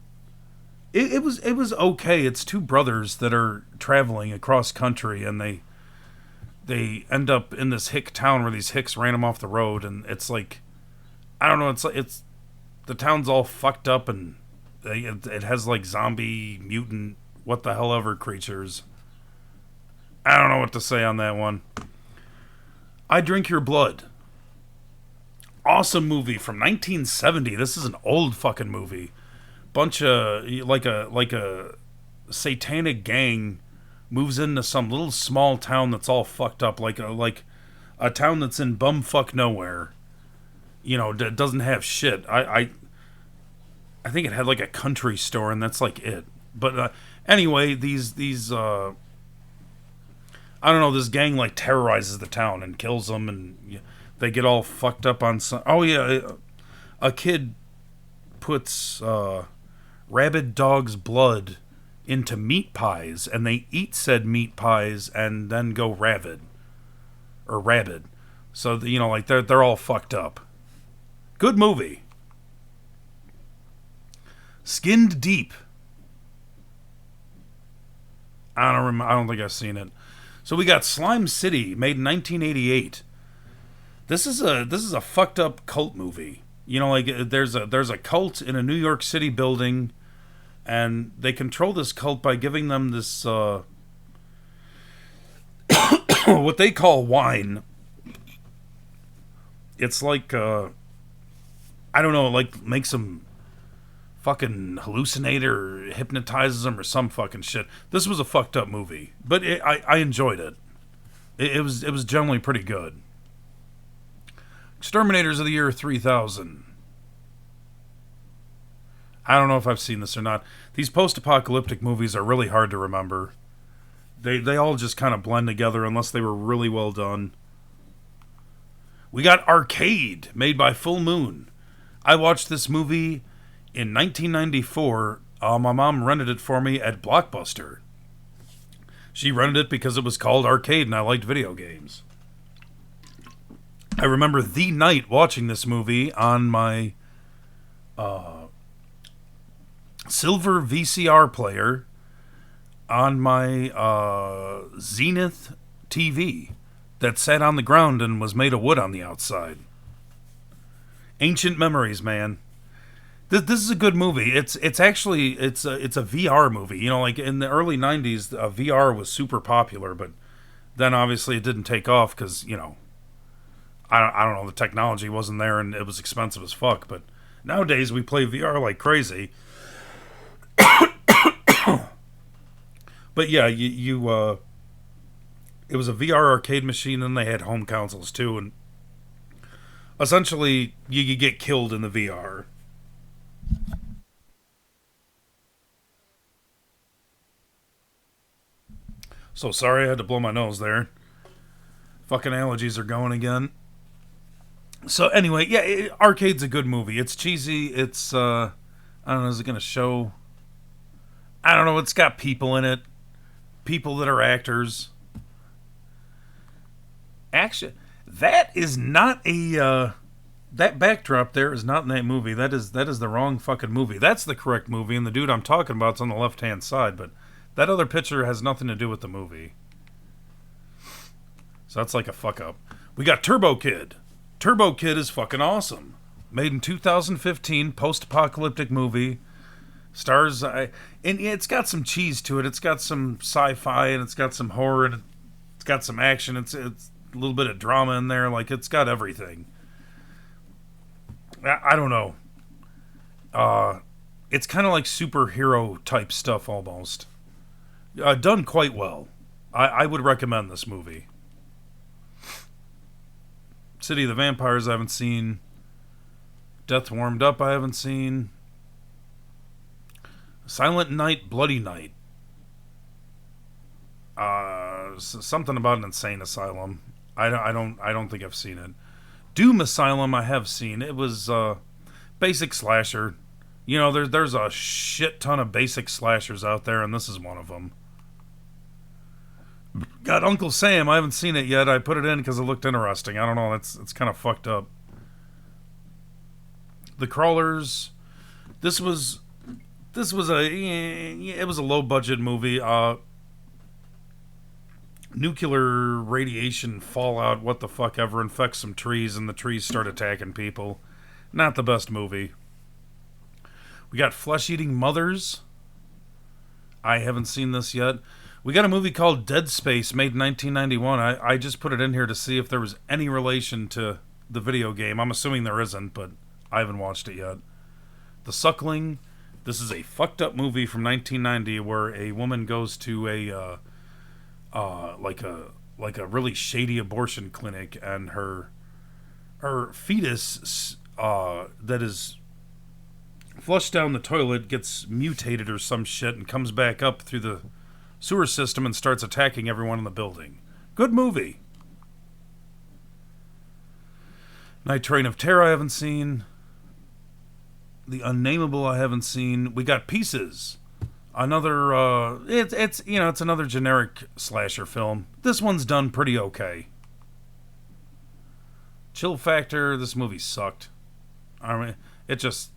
It was okay. It's two brothers that are traveling across country, and they end up in this hick town where these hicks ran them off the road, and it's like, I don't know. It's the town's all fucked up, and it has like zombie, mutant, what the hell ever creatures. I don't know what to say on that one. I Drink Your Blood. Awesome movie from 1970. This is an old fucking movie. Bunch of like a satanic gang moves into some little small town that's all fucked up, like a town that's in bumfuck nowhere. Doesn't have shit. I think it had like a country store, and that's like it. But anyway, these I don't know, this gang like terrorizes the town and kills them, and they get all fucked up on some. Oh yeah, a kid puts rabid dog's blood into meat pies, and they eat said meat pies and then go rabid. So like they're all fucked up. Good movie. Skinned Deep. I don't think I've seen it. So we got Slime City, made in 1988. This is a fucked up cult movie. Like there's a cult in a New York City building, and they control this cult by giving them this what they call wine. It's like I don't know, like makes them fucking hallucinate or hypnotizes them or some fucking shit. This was a fucked up movie, but I enjoyed it. It was generally pretty good. Exterminators of the Year 3000. I don't know if I've seen this or not. These post-apocalyptic movies are really hard to remember. They all just kind of blend together unless they were really well done. We got Arcade, made by Full Moon. I watched this movie in 1994. My mom rented it for me at Blockbuster. She rented it because it was called Arcade and I liked video games. I remember the night watching this movie on my silver VCR player on my Zenith TV that sat on the ground and was made of wood on the outside. Ancient memories, man. This is a good movie. It's a VR movie. Like in the early 90s, VR was super popular, but then obviously it didn't take off because, I don't know, the technology wasn't there and it was expensive as fuck. But nowadays we play VR like crazy. But yeah, it was a VR arcade machine, and they had home consoles too, and essentially you get killed in the VR. So sorry I had to blow my nose there. Fucking allergies are going again. So anyway, yeah, Arcade's a good movie. It's cheesy. It's I don't know. Is it gonna show? I don't know. It's got people in it, people that are actors. Actually, that is not a that backdrop there is not in that movie. That is the wrong fucking movie. That's the correct movie, and the dude I'm talking about's on the left hand side. But that other picture has nothing to do with the movie. So that's like a fuck up. We got Turbo Kid. Turbo Kid is fucking awesome. Made in 2015, post-apocalyptic movie. Stars, and it's got some cheese to it. It's got some sci-fi, and it's got some horror, and it's got some action. It's a little bit of drama in there. Like, it's got everything. I don't know. It's kind of like superhero type stuff almost. Done quite well. I would recommend this movie. City of the Vampires I haven't seen. Death Warmed Up I haven't seen. Silent Night, Bloody Night. Something about an insane asylum. I don't think I've seen it. Doom Asylum I have seen. It was basic slasher. You know, there's a shit ton of basic slashers out there, and this is one of them. Got Uncle Sam. I haven't seen it yet. I put it in because it looked interesting. I don't know. It's kind of fucked up. The Crawlers. This was a low budget movie. Nuclear radiation fallout, what the fuck ever, infects some trees, and the trees start attacking people. Not the best movie. We got Flesh Eating Mothers. I haven't seen this yet. We got a movie called Dead Space, made in 1991. I just put it in here to see if there was any relation to the video game. I'm assuming there isn't, but I haven't watched it yet. The Suckling. This is a fucked up movie from 1990 where a woman goes to a like a really shady abortion clinic, and her fetus that is flushed down the toilet gets mutated or some shit and comes back up through the sewer system and starts attacking everyone in the building. Good movie. Night Train of Terror I haven't seen. The Unnameable I haven't seen. We got Pieces. Another it's another generic slasher film. This one's done pretty okay. Chill Factor, this movie sucked. I mean, it just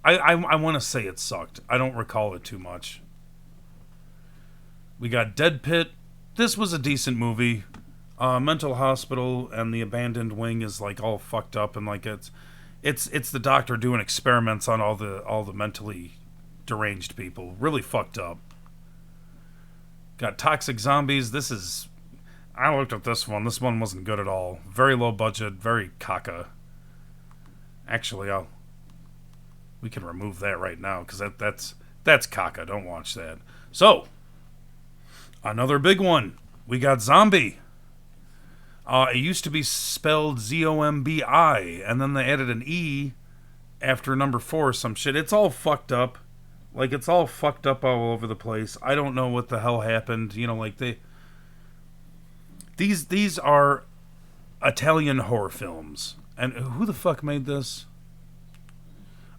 I want to say it sucked. I don't recall it too much. We got Dead Pit. This was a decent movie. Mental hospital and the abandoned wing is like all fucked up, and like it's the doctor doing experiments on all the mentally deranged people. Really fucked up. Got Toxic Zombies. I looked at this one. This one wasn't good at all. Very low budget, very caca. Actually, we can remove that right now because that's caca. Don't watch that. So, another big one. We got Zombie. It used to be spelled Zombi, and then they added an E after number 4 or some shit. It's all fucked up. Like, it's all fucked up all over the place. I don't know what the hell happened. You know, like, These are Italian horror films. And who the fuck made this?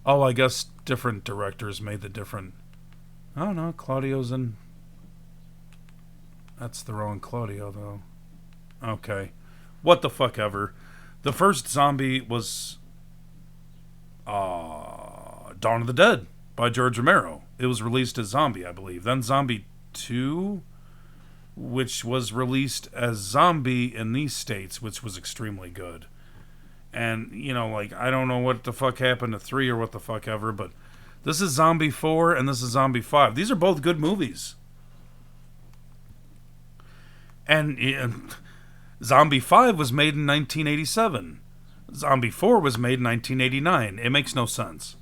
Oh, I guess different directors made the different... I don't know, Claudio's in... That's the wrong Claudio, though. Okay. What the fuck ever. The first Zombie was... Dawn of the Dead by George Romero. It was released as Zombie, I believe. Then Zombie 2... which was released as Zombie in these states, which was extremely good. And, you know, like, I don't know what the fuck happened to 3 or what the fuck ever, but this is Zombie 4 and this is Zombie 5. These are both good movies. And Zombie 5 was made in 1987. Zombie 4 was made in 1989. It makes no sense.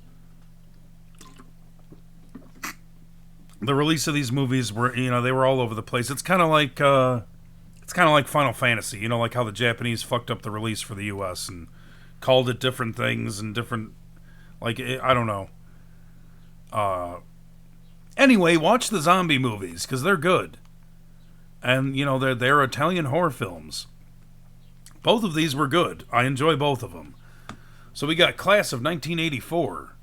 The release of these movies were, they were all over the place. It's kind of like Final Fantasy, like how the Japanese fucked up the release for the US and called it different things and different, I don't know. Anyway, watch the zombie movies because they're good. And, they're Italian horror films. Both of these were good. I enjoy both of them. So we got Class of 1984.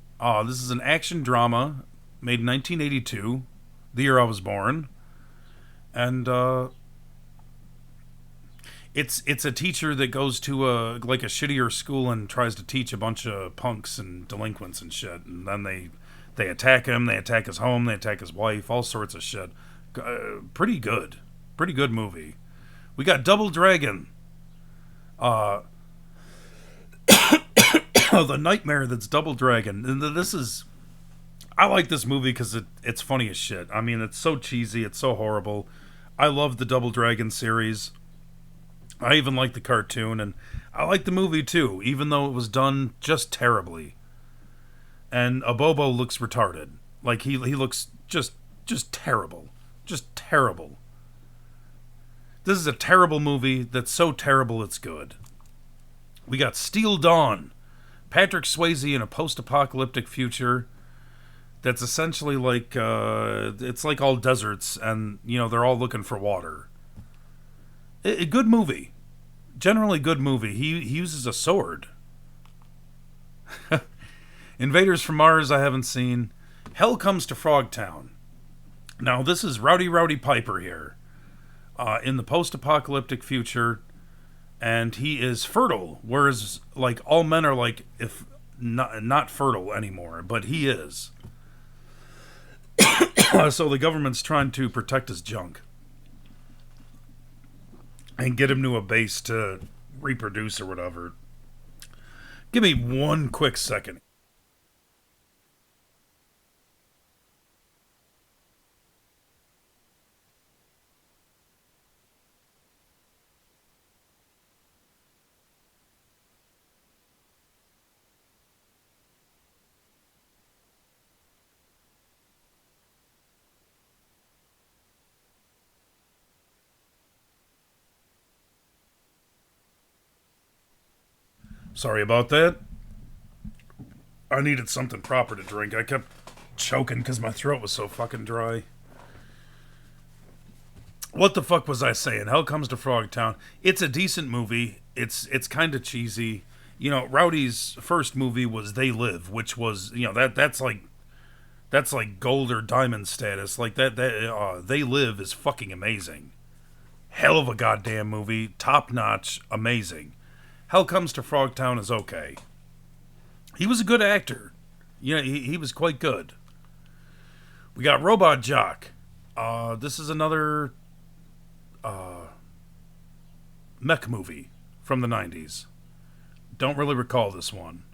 This is an action drama made in 1982, the year I was born. And it's a teacher that goes to a shittier school and tries to teach a bunch of punks and delinquents and shit. And then they attack him, they attack his home, they attack his wife, all sorts of shit. Pretty good. Pretty good movie. We got Double Dragon. The nightmare that's Double Dragon. And I like this movie because it's funny as shit. I mean, it's so cheesy, it's so horrible. I love the Double Dragon series. I even like the cartoon, and I like the movie too, even though it was done just terribly. And Abobo looks retarded. Like he looks just terrible. Just terrible. This is a terrible movie that's so terrible it's good. We got Steel Dawn. Patrick Swayze in a post-apocalyptic future that's essentially it's like all deserts and, they're all looking for water. A good movie. Generally good movie. He uses a sword. Invaders from Mars I haven't seen. Hell Comes to Frogtown. Now this is Rowdy Piper here. In the post-apocalyptic future, and he is fertile, whereas all men are if not fertile anymore, but he is. So the government's trying to protect his junk and get him to a base to reproduce or whatever. Give me one quick second. Sorry about that. I needed something proper to drink. I kept choking because my throat was so fucking dry. What the fuck was I saying? Hell Comes to Frogtown. It's a decent movie. It's kind of cheesy. Rowdy's first movie was They Live, which was, that's like gold or diamond status. They Live is fucking amazing. Hell of a goddamn movie. Top notch. Amazing. Hell Comes to Frogtown is okay. He was a good actor. He was quite good. We got Robot Jock. This is another mech movie from the 90s. Don't really recall this one.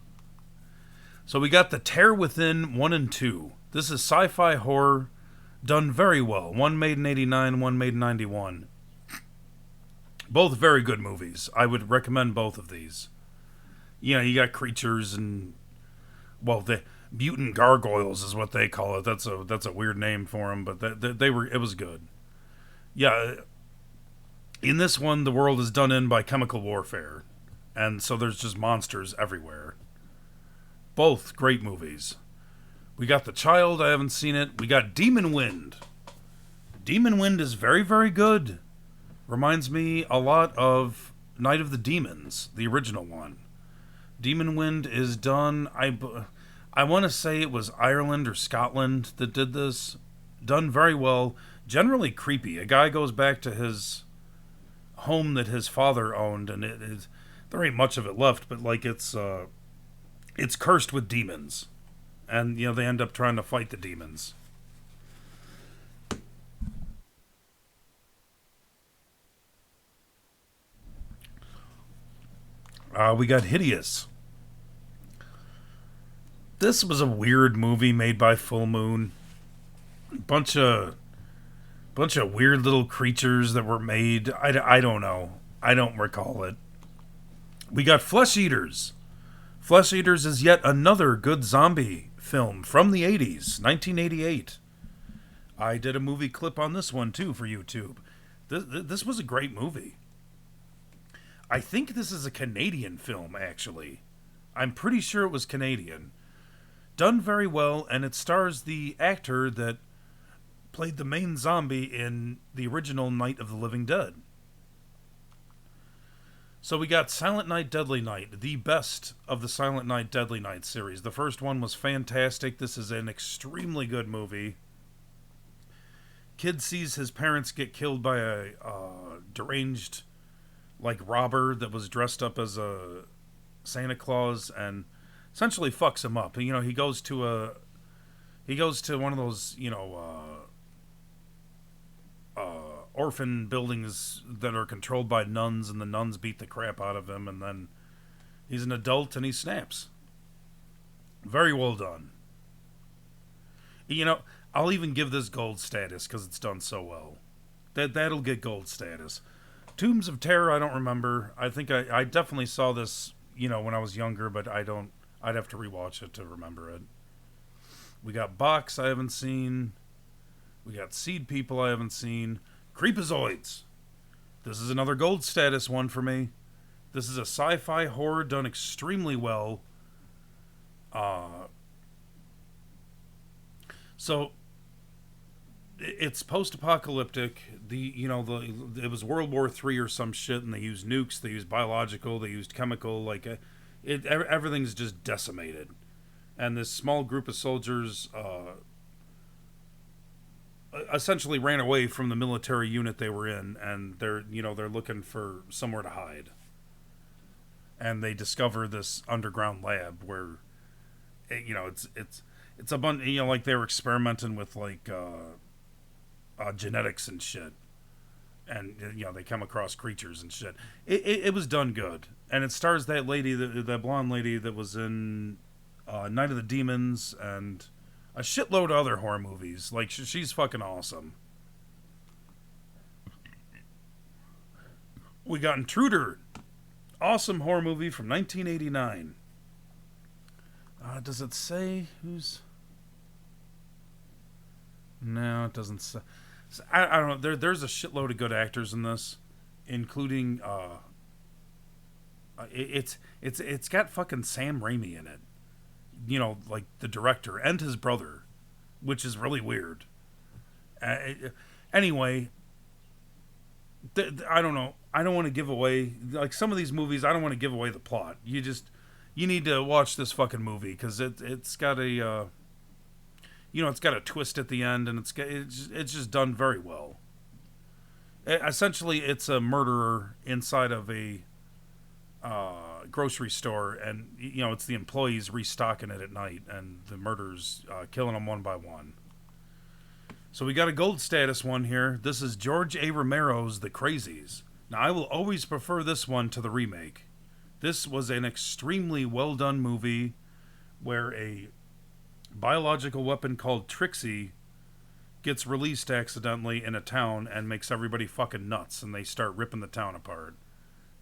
So we got The Terror Within 1 and 2. This is sci-fi horror done very well. One made in 89, one made in 91. Both very good movies. I would recommend both of these. You got creatures and, the mutant gargoyles is what they call it. That's a weird name for them, but it was good. Yeah, in this one, the world is done in by chemical warfare, and so there's just monsters everywhere. Both great movies. We got The Child. I haven't seen it. We got Demon Wind. Demon Wind is very, very good. Reminds me a lot of Night of the Demons, the original one. Demon Wind is done, I want to say it was Ireland or Scotland that did this. Done very well. Generally creepy. A guy goes back to his home that his father owned, and there ain't much of it left, but it's cursed with demons. And, they end up trying to fight the demons. We got Hideous. This was a weird movie made by Full Moon. Bunch of weird little creatures that were made. I don't know. I don't recall it. We got Flesh Eaters. Flesh Eaters is yet another good zombie film from the 80s, 1988. I did a movie clip on this one too for YouTube. This was a great movie. I think this is a Canadian film, actually. I'm pretty sure it was Canadian. Done very well, and it stars the actor that played the main zombie in the original Night of the Living Dead. So we got Silent Night, Deadly Night, the best of the Silent Night, Deadly Night series. The first one was fantastic. This is an extremely good movie. Kid sees his parents get killed by a deranged, like, robber that was dressed up as a Santa Claus and essentially fucks him up. You know, he goes to one of those, orphan buildings that are controlled by nuns, and the nuns beat the crap out of him, and then he's an adult and he snaps. Very well done. You know, I'll even give this gold status because it's done so well. That'll get gold status. Tombs of Terror, I don't remember. I think I definitely saw this, when I was younger, but I'd have to rewatch it to remember it. We got Box, I haven't seen. We got Seed People, I haven't seen. Creepazoids. This is another gold status one for me. This is a sci-fi horror done extremely well. So it's post-apocalyptic. It was World War III or some shit, and they used nukes, they used biological, they used chemical. Everything's just decimated, and this small group of soldiers essentially ran away from the military unit they were in, and they're looking for somewhere to hide. And they discover this underground lab where, it's a bunch, like they were experimenting with genetics and shit, and they come across creatures and shit. It was done good, and it stars that lady, that blonde lady that was in Night of the Demons and a shitload of other horror movies. Like, she's fucking awesome. We got Intruder. Awesome horror movie from 1989. Does it say who's... No, it doesn't say. I don't know. There's a shitload of good actors in this, including... It's got fucking Sam Raimi in it. Like the director and his brother, which is really weird. Anyway, I don't know. I don't want to give away, like, some of these movies. I don't want to give away the plot. You need to watch this fucking movie because it's got a it's got a twist at the end, and it's just done very well. Essentially, it's a murderer inside of a grocery store, and it's the employees restocking it at night, and the murderers killing them one by one. So we got a gold status one here. This is George A. Romero's The Crazies. Now, I will always prefer this one to the remake. This was an extremely well done movie where a biological weapon called Trixie gets released accidentally in a town and makes everybody fucking nuts, and they start ripping the town apart.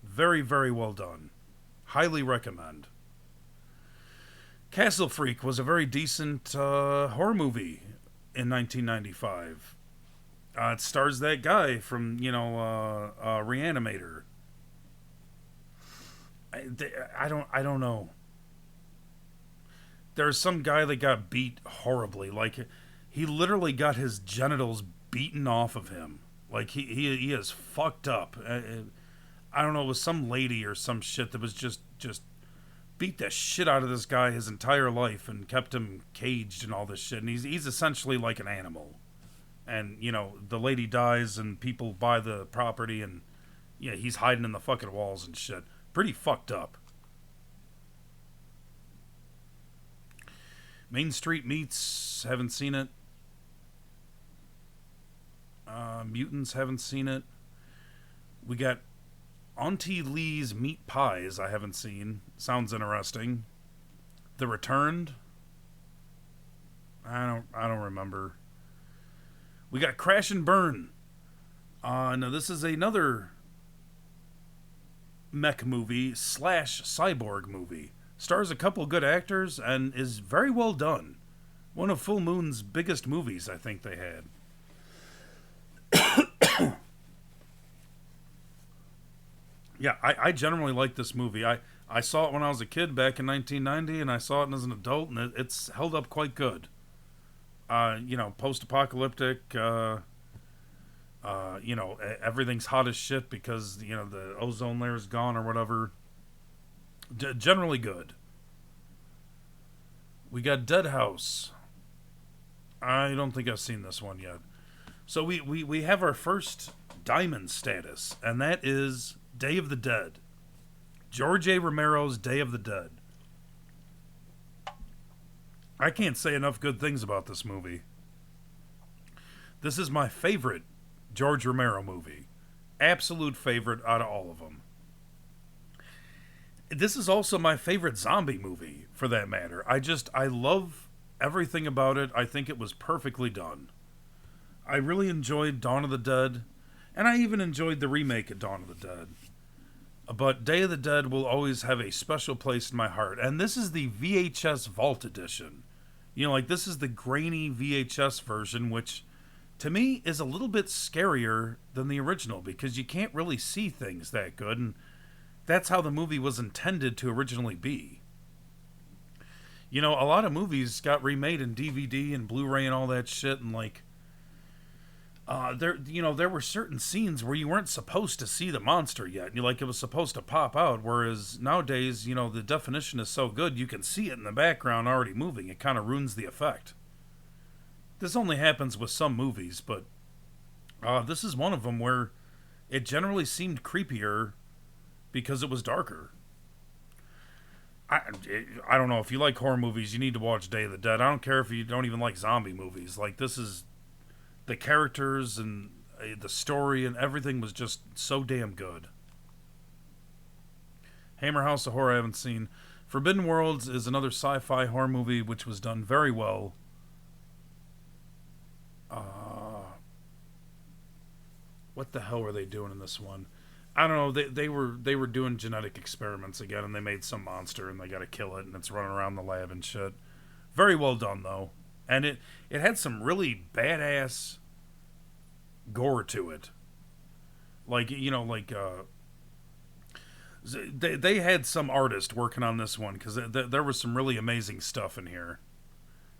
Very, very well done. Highly recommend. Castle Freak was a very decent horror movie in 1995. It stars that guy from, Reanimator. I don't know. There's some guy that got beat horribly. Like, he literally got his genitals beaten off of him. Like, he is fucked up. I don't know, it was some lady or some shit that was just beat the shit out of this guy his entire life and kept him caged and all this shit. And he's essentially like an animal. And, the lady dies and people buy the property, and he's hiding in the fucking walls and shit. Pretty fucked up. Main Street Meats, haven't seen it. Mutants, haven't seen it. We got Auntie Lee's Meat Pies, I haven't seen. Sounds interesting. The Returned. I don't remember. We got Crash and Burn. Now this is another mech movie slash cyborg movie. Stars a couple good actors and is very well done. One of Full Moon's biggest movies, I think they had. Yeah, I generally like this movie. I saw it when I was a kid back in 1990, and I saw it as an adult, and it's held up quite good. Post apocalyptic. Everything's hot as shit because the ozone layer is gone or whatever. Generally good. We got Dead House. I don't think I've seen this one yet. So we have our first diamond status, and that is Day of the Dead. George A. Romero's Day of the Dead. I can't say enough good things about this movie. This is my favorite George Romero movie. Absolute favorite out of all of them. This is also my favorite zombie movie, for that matter. I love everything about it. I think it was perfectly done. I really enjoyed Dawn of the Dead, and I even enjoyed the remake of Dawn of the Dead. But Day of the Dead will always have a special place in my heart. And this is the VHS Vault Edition. This is the grainy VHS version, which to me is a little bit scarier than the original because you can't really see things that good, and that's how the movie was intended to originally be. A lot of movies got remade in DVD and Blu-ray and all that shit, and there were certain scenes where you weren't supposed to see the monster yet. It was supposed to pop out, whereas nowadays, the definition is so good you can see it in the background already moving. It kind of ruins the effect. This only happens with some movies, but this is one of them where it generally seemed creepier because it was darker. I don't know. If you like horror movies, you need to watch Day of the Dead. I don't care if you don't even like zombie movies. This is... The characters and the story and everything was just so damn good. Hammer House of Horror I haven't seen. Forbidden Worlds is another sci-fi horror movie which was done very well. What the hell were they doing in this one? I don't know. They were doing genetic experiments again, and they made some monster, and they got to kill it, and it's running around the lab and shit. Very well done though, and it had some really badass gore to it. They had some artist working on this one because there was some really amazing stuff in here,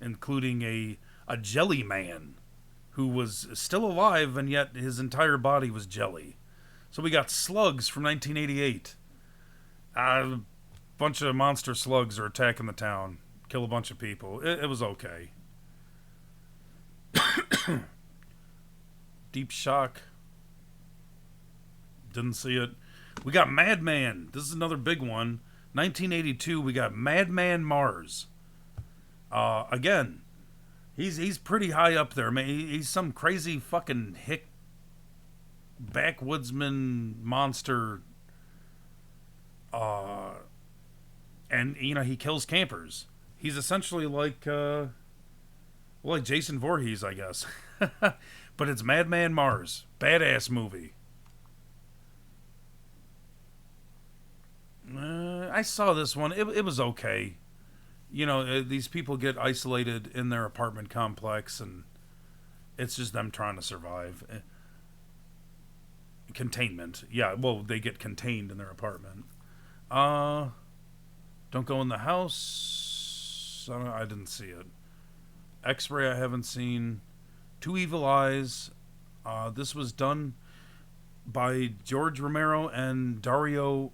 including a jelly man who was still alive and yet his entire body was jelly. So we got slugs from 1988. A bunch of monster slugs are attacking the town, kill a bunch of people. It was okay. Deep Shock. Didn't see it. We got Madman. This is another big one. 1982. We got Madman Mars. Again, he's pretty high up there. Man, he's some crazy fucking hick backwoodsman monster. And he kills campers. He's essentially like Jason Voorhees, I guess. But it's Madman Mars. Badass movie. I saw this one. It was okay. These people get isolated in their apartment complex, and it's just them trying to survive. Containment. Yeah, well, they get contained in their apartment. Don't Go in the House. I didn't see it. X-Ray I haven't seen. Two Evil Eyes. This was done by George Romero and Dario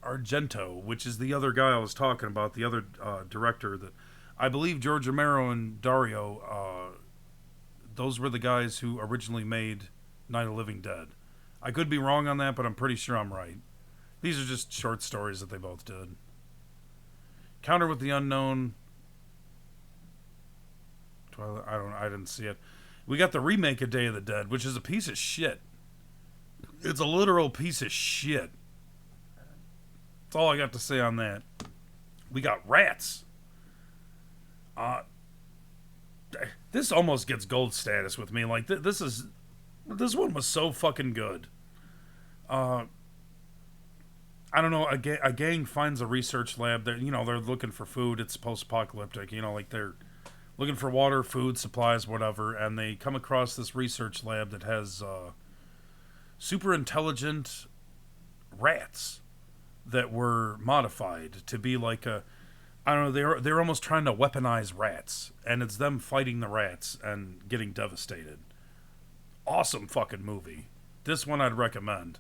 Argento, which is the other guy I was talking about, the other director that I believe George Romero and Dario, those were the guys who originally made Night of the Living Dead. I could be wrong on that, but I'm pretty sure I'm right. These are just short stories that they both did. Counter with the Unknown. I didn't see it. We got the remake of Day of the Dead, which is a piece of shit. It's a literal piece of shit. That's all I got to say on that. We got Rats. This almost gets gold status with me. This one was so fucking good. I don't know. A gang finds a research lab that they're looking for food. It's post-apocalyptic. Like they're looking for water, food, supplies, whatever, and they come across this research lab that has super intelligent rats that were modified to be like a I don't know. They're almost trying to weaponize rats, and it's them fighting the rats and getting devastated. Awesome fucking movie. This one I'd recommend.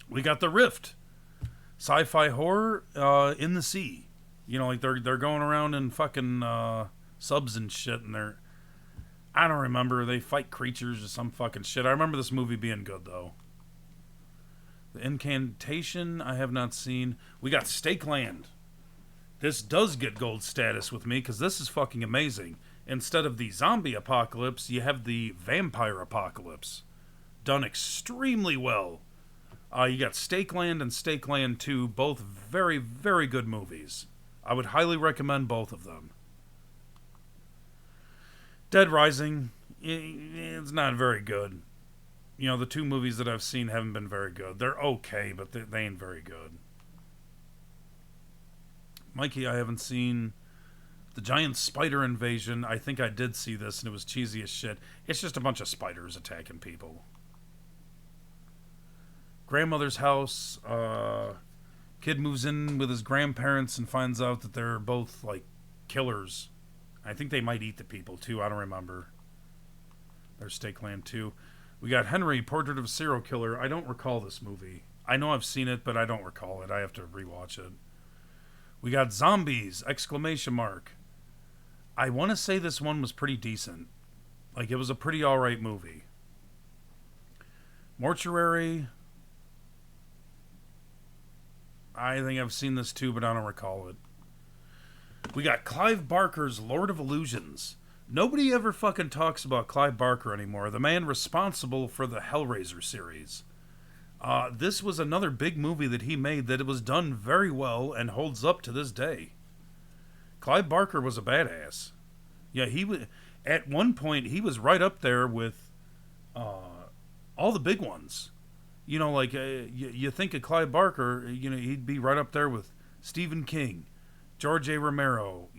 We got The Rift, sci-fi horror in the sea. Like they're going around in fucking subs and shit, and they're I don't remember. They fight creatures or some fucking shit. I remember this movie being good though. The Incantation I have not seen. We got Stakeland. This does get gold status with me because this is fucking amazing. Instead of the zombie apocalypse, you have the vampire apocalypse. Done extremely well. You got Stakeland and Stakeland 2, both very, very good movies. I would highly recommend both of them. Dead Rising, it's not very good. The two movies that I've seen haven't been very good. They're okay, but they ain't very good. Mikey, I haven't seen the giant spider invasion. I think I did see this, and it was cheesy as shit. It's just a bunch of spiders attacking people. Grandmother's house. Kid moves in with his grandparents and finds out that they're both like killers. I think they might eat the people too. I don't remember. There's Stakeland 2. We got Henry, Portrait of a Serial Killer. I don't recall this movie. I know I've seen it, but I don't recall it. I have to rewatch it. We got Zombies! Exclamation mark. I want to say this one was pretty decent. Like, it was a pretty alright movie. Mortuary. I think I've seen this too, but I don't recall it. We got Clive Barker's Lord of Illusions. Nobody ever fucking talks about Clive Barker anymore, the man responsible for the Hellraiser series. This was another big movie that he made that it was done very well and holds up to this day. Clive Barker was a badass. Yeah, he was. At one point, he was right up there with all the big ones. You think of Clive Barker, he'd be right up there with Stephen King, George A. Romero,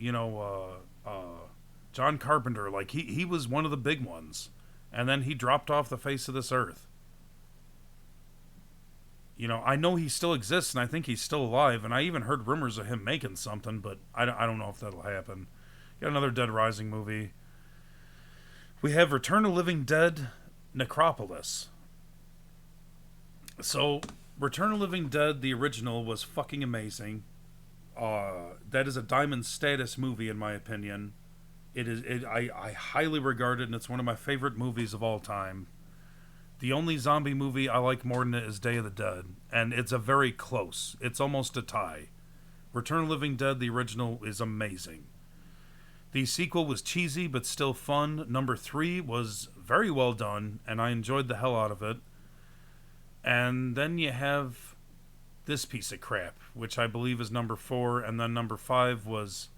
John Carpenter. Like, he was one of the big ones. And then he dropped off the face of this earth. I know he still exists, and I think he's still alive, and I even heard rumors of him making something, but I don't know if that'll happen. Got another Dead Rising movie. We have Return of the Living Dead, Necropolis. So, Return of the Living Dead, the original, was fucking amazing. That is a diamond status movie, in my opinion. It is. I highly regard it, and it's one of my favorite movies of all time. The only zombie movie I like more than it is Day of the Dead, and it's a very close. It's almost a tie. Return of the Living Dead, the original, is amazing. The sequel was cheesy but still fun. Number 3 was very well done, and I enjoyed the hell out of it. And then you have this piece of crap, which I believe is number 4, and then number 5 was...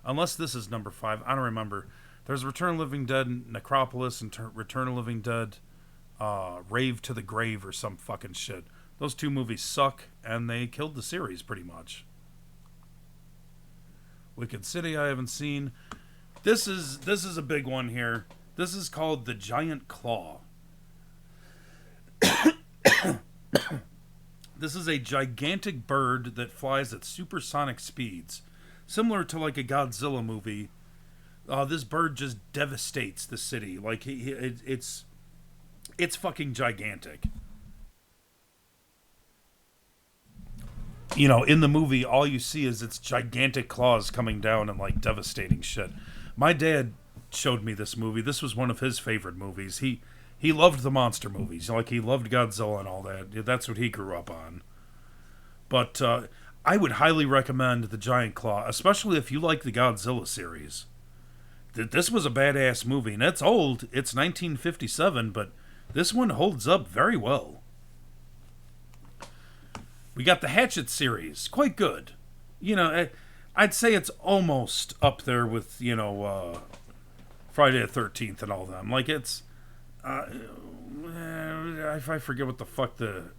Unless this is number 5, I don't remember. There's Return of the Living Dead, Necropolis, and Return of the Living Dead... Rave to the Grave or some fucking shit. Those two movies suck, and they killed the series pretty much. Wicked City I haven't seen. This is a big one here. This is called The Giant Claw. This is a gigantic bird that flies at supersonic speeds, similar to like a Godzilla movie. This bird just devastates the city. Like it's fucking gigantic. In the movie, all you see is its gigantic claws coming down and, like, devastating shit. My dad showed me this movie. This was one of his favorite movies. He loved the monster movies. Like, he loved Godzilla and all that. That's what he grew up on. But I would highly recommend The Giant Claw, especially if you like the Godzilla series. This was a badass movie, and it's old. It's 1957, but... this one holds up very well. We got the Hatchet series. Quite good. I'd say it's almost up there with, Friday the 13th and all them. Like, it's... I forget what the fuck the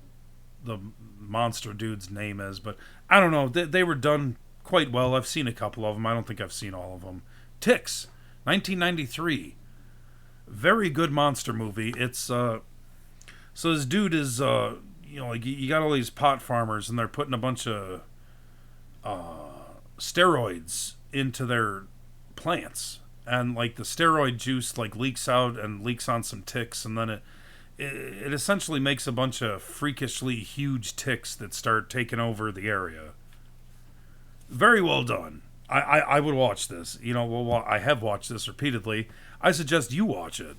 the monster dude's name is, but I don't know. They were done quite well. I've seen a couple of them. I don't think I've seen all of them. Ticks, 1993. Very good monster movie. It's so this dude is like you got all these pot farmers and they're putting a bunch of steroids into their plants, and like the steroid juice like leaks out and leaks on some ticks, and then it essentially makes a bunch of freakishly huge ticks that start taking over the area. Very well done. I would watch this. Well, I have watched this repeatedly. I suggest you watch it.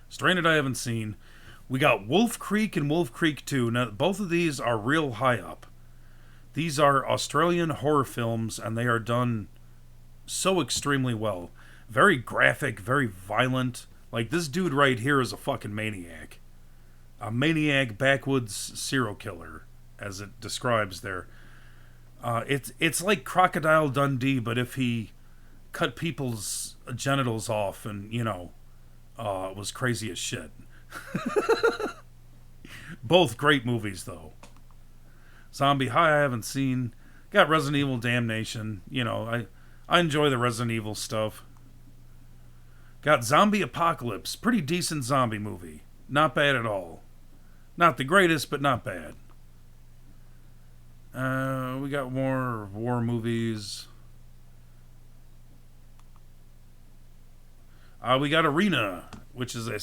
Stranded I haven't seen. We got Wolf Creek and Wolf Creek 2. Now, both of these are real high up. These are Australian horror films, and they are done so extremely well. Very graphic, very violent. Like, this dude right here is a fucking maniac. A maniac backwoods serial killer, as it describes there. It's like Crocodile Dundee, but if he cut people's genitals off and, was crazy as shit. Both great movies, though. Zombie High I haven't seen. Got Resident Evil Damnation. I enjoy the Resident Evil stuff. Got Zombie Apocalypse. Pretty decent zombie movie. Not bad at all. Not the greatest, but not bad. We got more war movies. We got Arena, which is a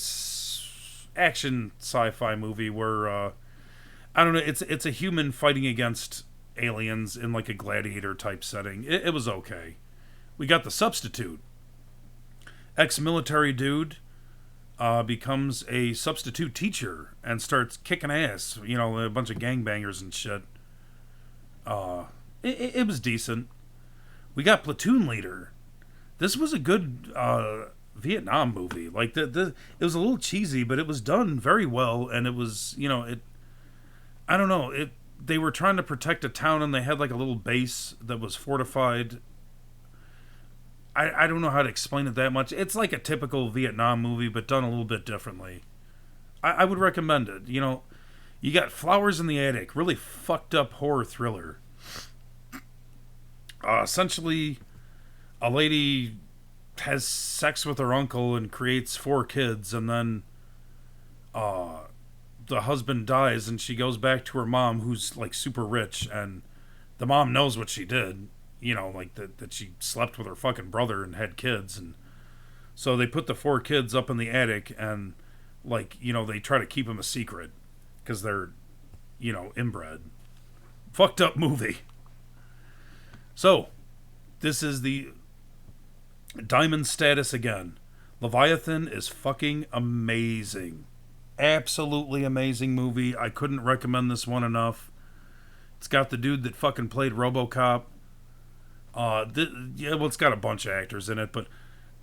action sci-fi movie where I don't know. It's a human fighting against aliens in like a gladiator type setting. It was okay. We got The Substitute. Ex-military dude becomes a substitute teacher and starts kicking ass. A bunch of gangbangers and shit. It was decent. We got Platoon Leader. This was a good Vietnam movie. Like it was a little cheesy, but it was done very well, and it was I don't know. They were trying to protect a town, and they had like a little base that was fortified. I don't know how to explain it that much. It's like a typical Vietnam movie, but done a little bit differently. I would recommend it. You got Flowers in the Attic, really fucked up horror thriller. Essentially, a lady has sex with her uncle and creates 4 kids, and then the husband dies, and she goes back to her mom, who's like super rich, and the mom knows what she did. Like that she slept with her fucking brother and had kids, and so they put the 4 kids up in the attic, and they try to keep them a secret because they're inbred. Fucked up movie. So this is the Diamond status again. Leviathan is fucking amazing. Absolutely amazing movie. I couldn't recommend this one enough. It's got the dude that fucking played RoboCop. It's got a bunch of actors in it, but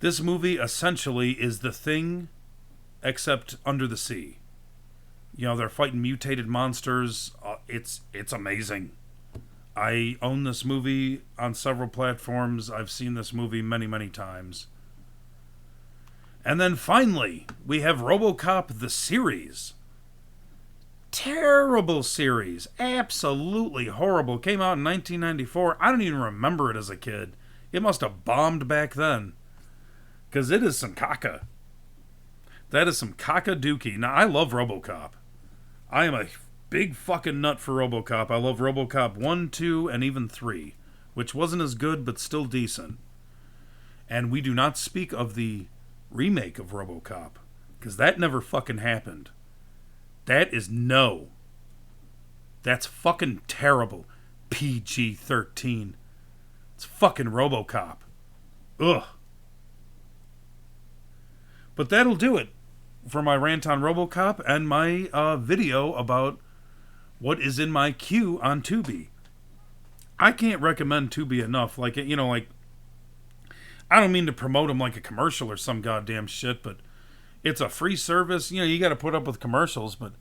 this movie essentially is The Thing, except under the sea. They're fighting mutated monsters. It's amazing. I own this movie on several platforms. I've seen this movie many, many times. And then finally, we have RoboCop the series. Terrible series. Absolutely horrible. Came out in 1994. I don't even remember it as a kid. It must have bombed back then. Because it is some caca. That is some caca-dookie. Now, I love RoboCop. I am a big fucking nut for RoboCop. I love RoboCop 1, 2, and even 3. Which wasn't as good, but still decent. And we do not speak of the remake of RoboCop. Because that never fucking happened. That is no. That's fucking terrible. PG-13. It's fucking RoboCop. Ugh. But that'll do it for my rant on RoboCop and my video about what is in my queue on Tubi. I can't recommend Tubi enough. I don't mean to promote them like a commercial or some goddamn shit, but it's a free service. You got to put up with commercials, but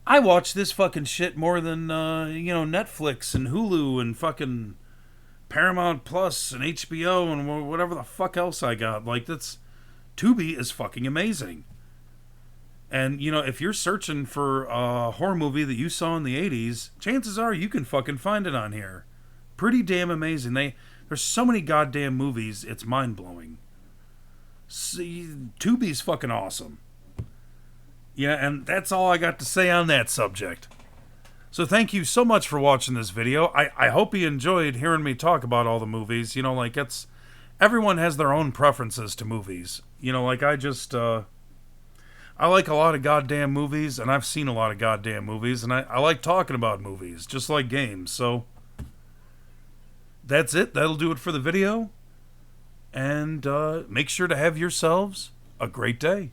I watch this fucking shit more than, Netflix and Hulu and fucking Paramount Plus and HBO and whatever the fuck else I got. Tubi is fucking amazing. And, you know, if you're searching for a horror movie that you saw in the 80s, chances are you can fucking find it on here. Pretty damn amazing. There's so many goddamn movies, it's mind-blowing. See, Tubi's fucking awesome. Yeah, and that's all I got to say on that subject. So thank you so much for watching this video. I hope you enjoyed hearing me talk about all the movies. You know, like, it's... everyone has their own preferences to movies. You know, like, I like a lot of goddamn movies, and I've seen a lot of goddamn movies, and I like talking about movies, just like games. So, that's it. That'll do it for the video. And make sure to have yourselves a great day.